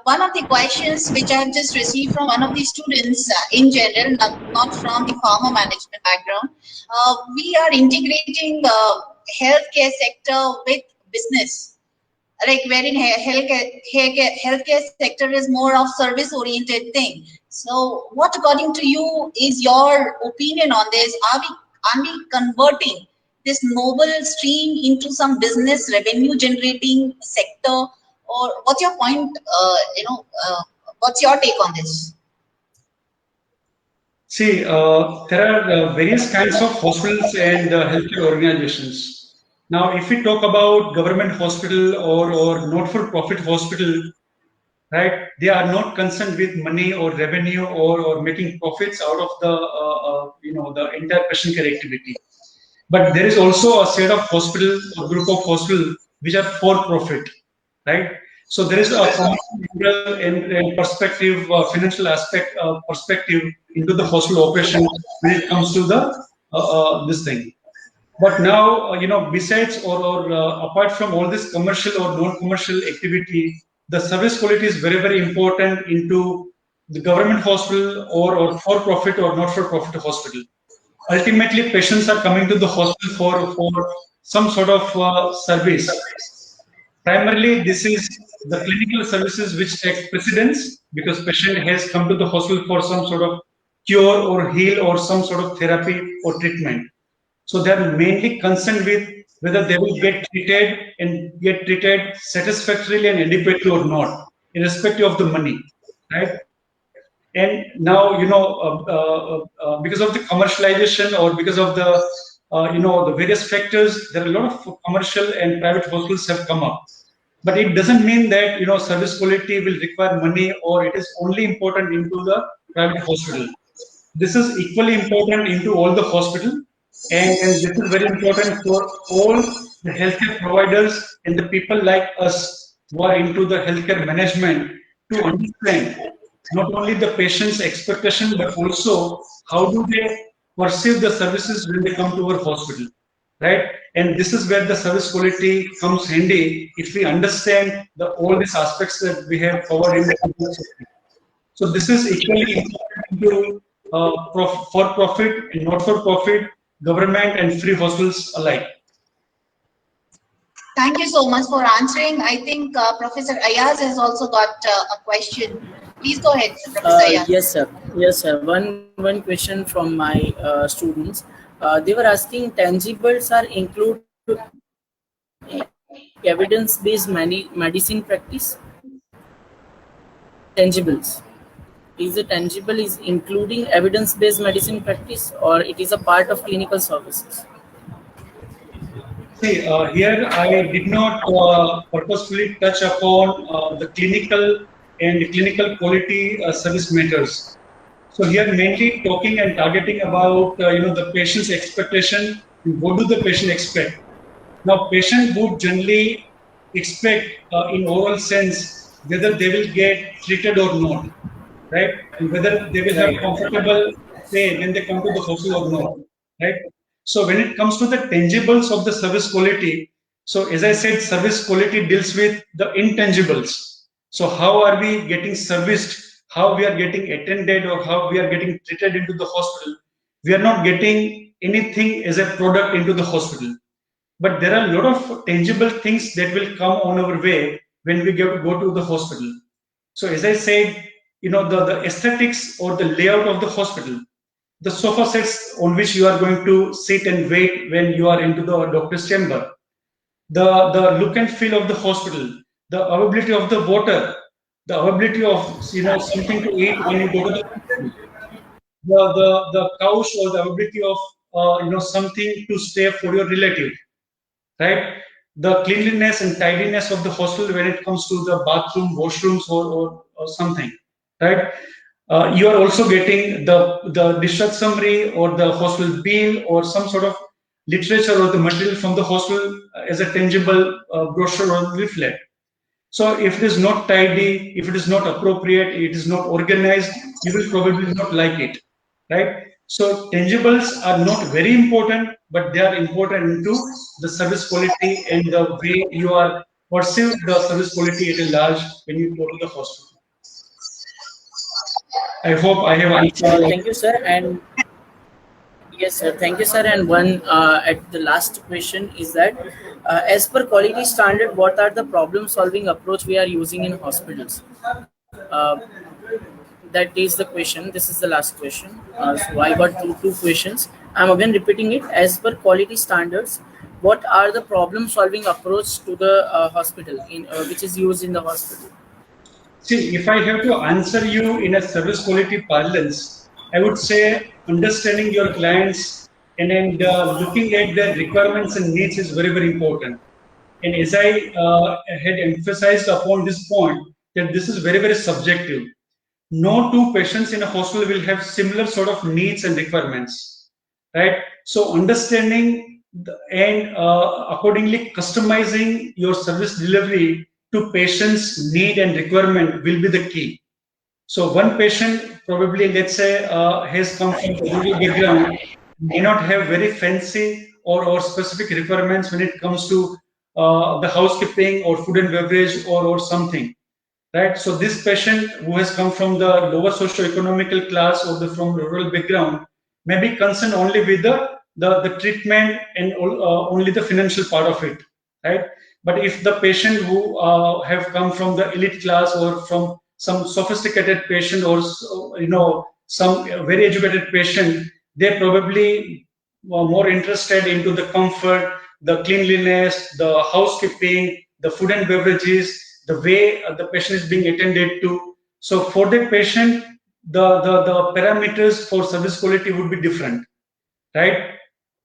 One of the questions which I have just received from one of the students in general, not from the pharma management background, we are integrating healthcare sector with business, like wherein healthcare sector is more of service oriented thing. So what according to you is your opinion on this? Are we converting this noble stream into some business revenue generating sector, or what's your point? What's your take on this? See, there are various kinds of hospitals and healthcare organizations. Now, if we talk about government hospital or not-for-profit hospital, right, they are not concerned with money or revenue or making profits out of the entire patient care activity. But there is also a set of hospital or group of hospitals which are for-profit, right? So there is a commercial and perspective, financial aspect perspective into the hospital operation when it comes to the this thing. But now, besides or apart from all this commercial or non-commercial activity, the service quality is very, very important into the government hospital or for-profit or not-for-profit hospital. Ultimately, patients are coming to the hospital for some sort of service. Primarily, this is the clinical services which take precedence because patient has come to the hospital for some sort of cure or heal or some sort of therapy or treatment. So they are mainly concerned with whether they will get treated satisfactorily and adequately or not, irrespective of the money, right? And now, because of the commercialization or because of the the various factors, there are a lot of commercial and private hospitals have come up. But it doesn't mean that service quality will require money or it is only important into the private hospital. This is equally important into all the hospital, and this is very important for all the healthcare providers and the people like us who are into the healthcare management to understand not only the patient's expectation but also how do they perceive the services when they come to our hospital, right? And this is where the service quality comes handy if we understand all these aspects that we have covered in the. So this is equally important to for-profit and not-for-profit, government and free hospitals alike. Thank you so much for answering. I think Professor Ayaz has also got a question. Please go ahead, Professor Ayaz. Yes, sir. Yes, sir. One question from my students. They were asking, tangibles are included evidence-based medicine practice? Tangibles. Is the tangible is including evidence-based medicine practice, or it is a part of clinical services? See, here I did not purposefully touch upon the clinical and clinical quality service matters. So here mainly talking and targeting about the patient's expectation. What do the patient expect? Now, patient would generally expect in overall sense whether they will get treated or not, right? And whether they will have comfortable stay when they come to the hospital or not, right? So when it comes to the tangibles of the service quality, so as I said, service quality deals with the intangibles. So how are we getting serviced, how we are getting attended, or how we are getting treated into the hospital? We are not getting anything as a product into the hospital. But there are a lot of tangible things that will come on our way when we go to the hospital. So as I said, the aesthetics or the layout of the hospital, the sofa sets on which you are going to sit and wait when you are into the doctor's chamber, the look and feel of the hospital, the availability of the water, the availability of something to eat when you go to the hospital, the couch or the availability of something to stay for your relative, right? The cleanliness and tidiness of the hospital when it comes to the bathroom, washrooms, or something, right? You are also getting the discharge summary or the hospital bill or some sort of literature or the material from the hospital as a tangible brochure or leaflet. So if it is not tidy, if it is not appropriate, it is not organized, you will probably not like it, right? So tangibles are not very important, but they are important into the service quality and the way you are perceive the service quality at a large when you go to the hospital. I hope I have answered. Thank you, sir. And yes, sir. Thank you, sir. And one at the last question is that, as per quality standard, what are the problem-solving approach we are using in hospitals? That is the question. This is the last question. So I got two questions. I'm again repeating it. As per quality standards, what are the problem-solving approach to the hospital which is used in the hospital? See, if I have to answer you in a service quality parlance, I would say understanding your clients and then looking at their requirements and needs is very, very important. And as I had emphasized upon this point, that this is very, very subjective. No two patients in a hospital will have similar sort of needs and requirements, right? So understanding and accordingly customizing your service delivery to patients' need and requirement will be the key. So one patient probably, let's say, has come from a rural background, may not have very fancy or specific requirements when it comes to the housekeeping or food and beverage or something, right? So this patient who has come from the lower socio-economical class or from rural background may be concerned only with the treatment and only the financial part of it, right? But if the patient who have come from the elite class or from some sophisticated patient or some very educated patient, they probably were more interested into the comfort, the cleanliness, the housekeeping, the food and beverages, the way the patient is being attended to. So for that patient, the parameters for service quality would be different, right?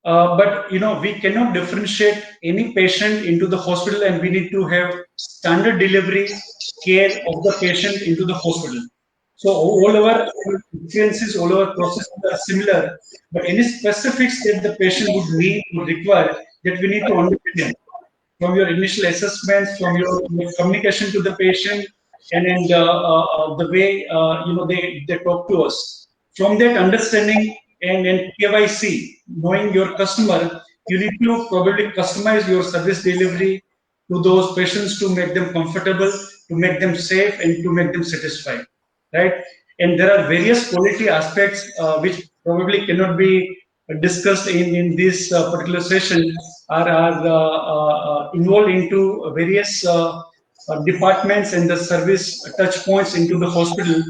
But we cannot differentiate any patient into the hospital, and we need to have standard delivery care of the patient into the hospital. So all our experiences, all our processes are similar, but any specifics that the patient would need or require, that we need to understand from your initial assessments, from your communication to the patient, and then the way they talk to us. From that understanding and KYC, knowing your customer, you need to probably customize your service delivery to those patients to make them comfortable, to make them safe, and to make them satisfied, right? And there are various quality aspects which probably cannot be discussed in this particular session, are involved into various departments, and the service touch points into the hospital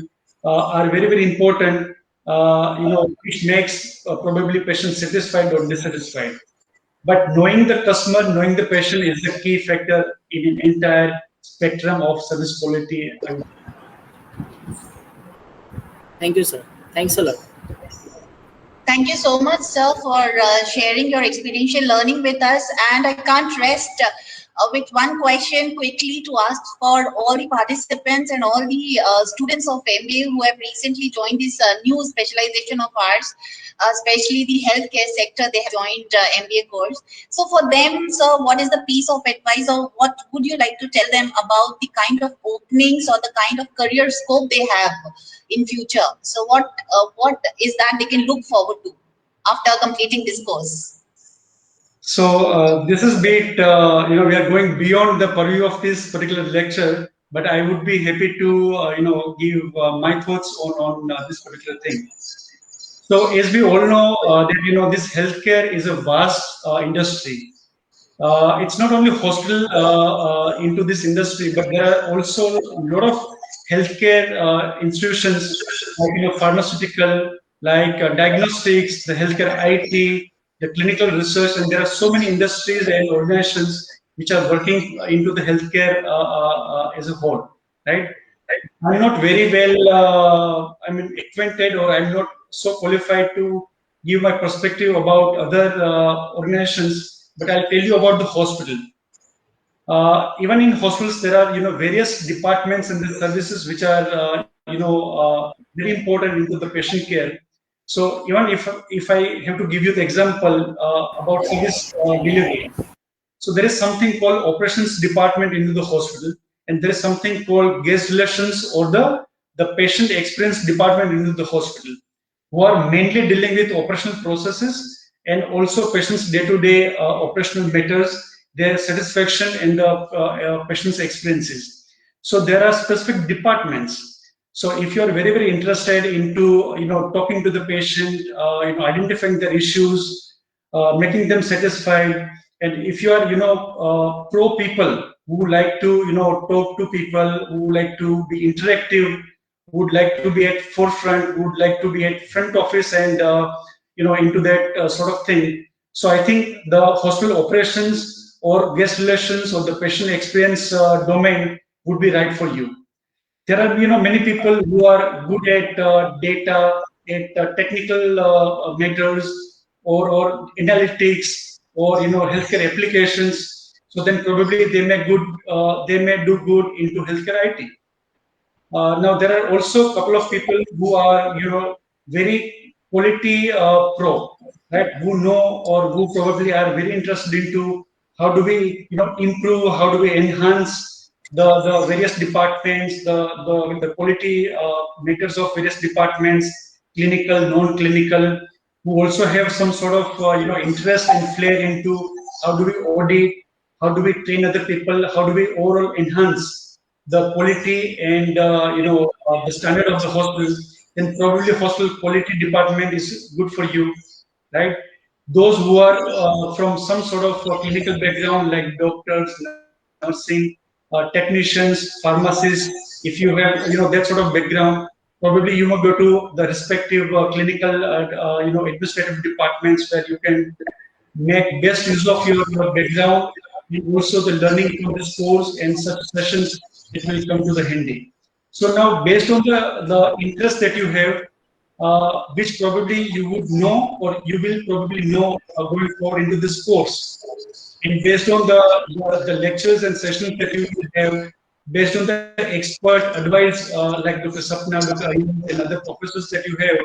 are very, very important, which makes probably patient satisfied or dissatisfied. But knowing the customer, knowing the patient is the key factor in an entire spectrum of service quality. Thank you, sir. Thanks a lot. Thank you so much, sir, for sharing your experiential learning with us. And I can't rest with one question quickly to ask for all the participants and all the students of MBA who have recently joined this new specialization of ours, especially the healthcare sector. They have joined MBA course. So for them, sir, what is the piece of advice, or what would you like to tell them about the kind of openings or the kind of career scope they have in future? So what is that they can look forward to after completing this course? So this is bit, we are going beyond the purview of this particular lecture, but I would be happy to, give my thoughts on this particular thing. So as we all know, that this healthcare is a vast industry. It's not only hospital into this industry, but there are also a lot of healthcare institutions, like pharmaceutical, like diagnostics, the healthcare IT, the clinical research, and there are so many industries and organizations which are working into the healthcare as a whole, right? I'm not very well, acquainted, or I'm not so qualified to give my perspective about other organizations, but I'll tell you about the hospital. Even in hospitals, there are various departments and the services which are very important into the patient care. So even if I have to give you the example about service delivery, so there is something called operations department into the hospital, and there is something called guest relations or the patient experience department into the hospital, who are mainly dealing with operational processes and also patients' day-to-day operational matters, their satisfaction and the patient's experiences. So there are specific departments. So if you are very, very interested into talking to the patient, identifying their issues, making them satisfied, and if you are pro people who like to talk to people, who like to be interactive, would like to be at forefront, would like to be at front office, and into that sort of thing. So I think the hospital operations or guest relations or the patient experience domain would be right for you. There are many people who are good at data, at technical matters, or analytics, or healthcare applications. So then probably they may do good into healthcare IT. Now there are also a couple of people who are very quality pro, right? Who know or who probably are very interested into how do we improve, how do we enhance the various departments, the quality matters of various departments, clinical, non-clinical, who also have some sort of interest and flair into how do we audit, how do we train other people, how do we overall enhance the quality and the standard of the hospital, then probably hospital quality department is good for you, right? Those who are from some sort of clinical background, like doctors, nursing, technicians, pharmacists, if you have that sort of background, probably you may go to the respective clinical administrative departments where you can make best use of your background and also the learning from this course and such sessions, it will come to the handy. So now, based on the interest that you have, which probably you would know or you will probably know going forward into this course, and based on the lectures and sessions that you will have, based on the expert advice like Dr. Sapna, Dr. Ayush, and other professors that you have,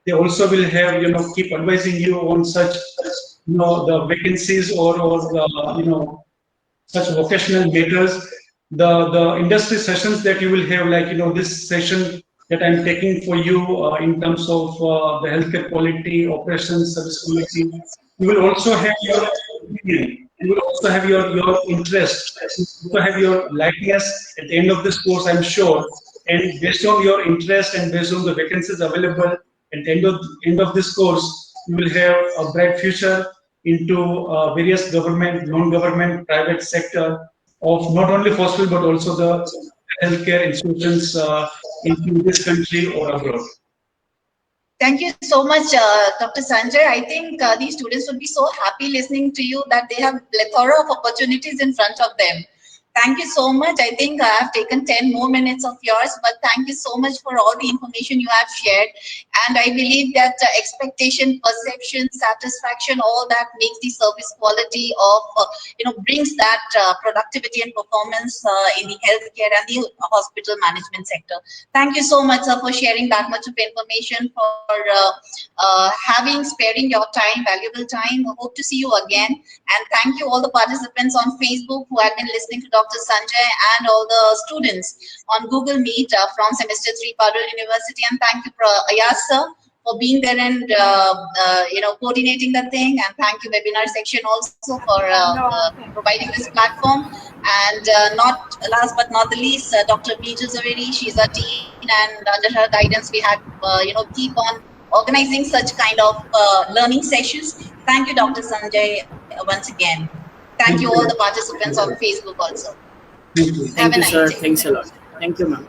they also will have keep advising you on such the vacancies or the such vocational matters. The industry sessions that you will have, like this session that I'm taking for you in terms of the healthcare quality, operations, service quality. You will also have your opinion. You will also have your interest. You will also have your likeness at the end of this course, I'm sure. And based on your interest and based on the vacancies available at the end of this course, you will have a bright future into various government, non-government, private sector of not only hospital but also the healthcare institutions in this country or abroad. Thank you so much, Dr. Sanjay. I think these students would be so happy listening to you that they have a plethora of opportunities in front of them. Thank you so much. I think I have taken 10 more minutes of yours, but thank you so much for all the information you have shared. And I believe that expectation, perception, satisfaction, all that makes the service quality of, brings that productivity and performance in the healthcare and the hospital management sector. Thank you so much, sir, for sharing that much of information, for sparing your time, valuable time. I hope to see you again. And thank you all the participants on Facebook who have been listening to Dr. Sanjay and all the students on Google Meet from semester 3 Parul University. And thank you, Ayaz sir, for being there and coordinating the thing. And thank you webinar section also for providing this platform. And not last but not the least, Dr. Bijal Zaveri, she's our dean, and under her guidance we had keep on organizing such kind of learning sessions. Thank you, Dr. Sanjay, once again. Thank you all the participants on Facebook also. Thank you. Thank you, sir. Thanks a lot. Thank you, ma'am.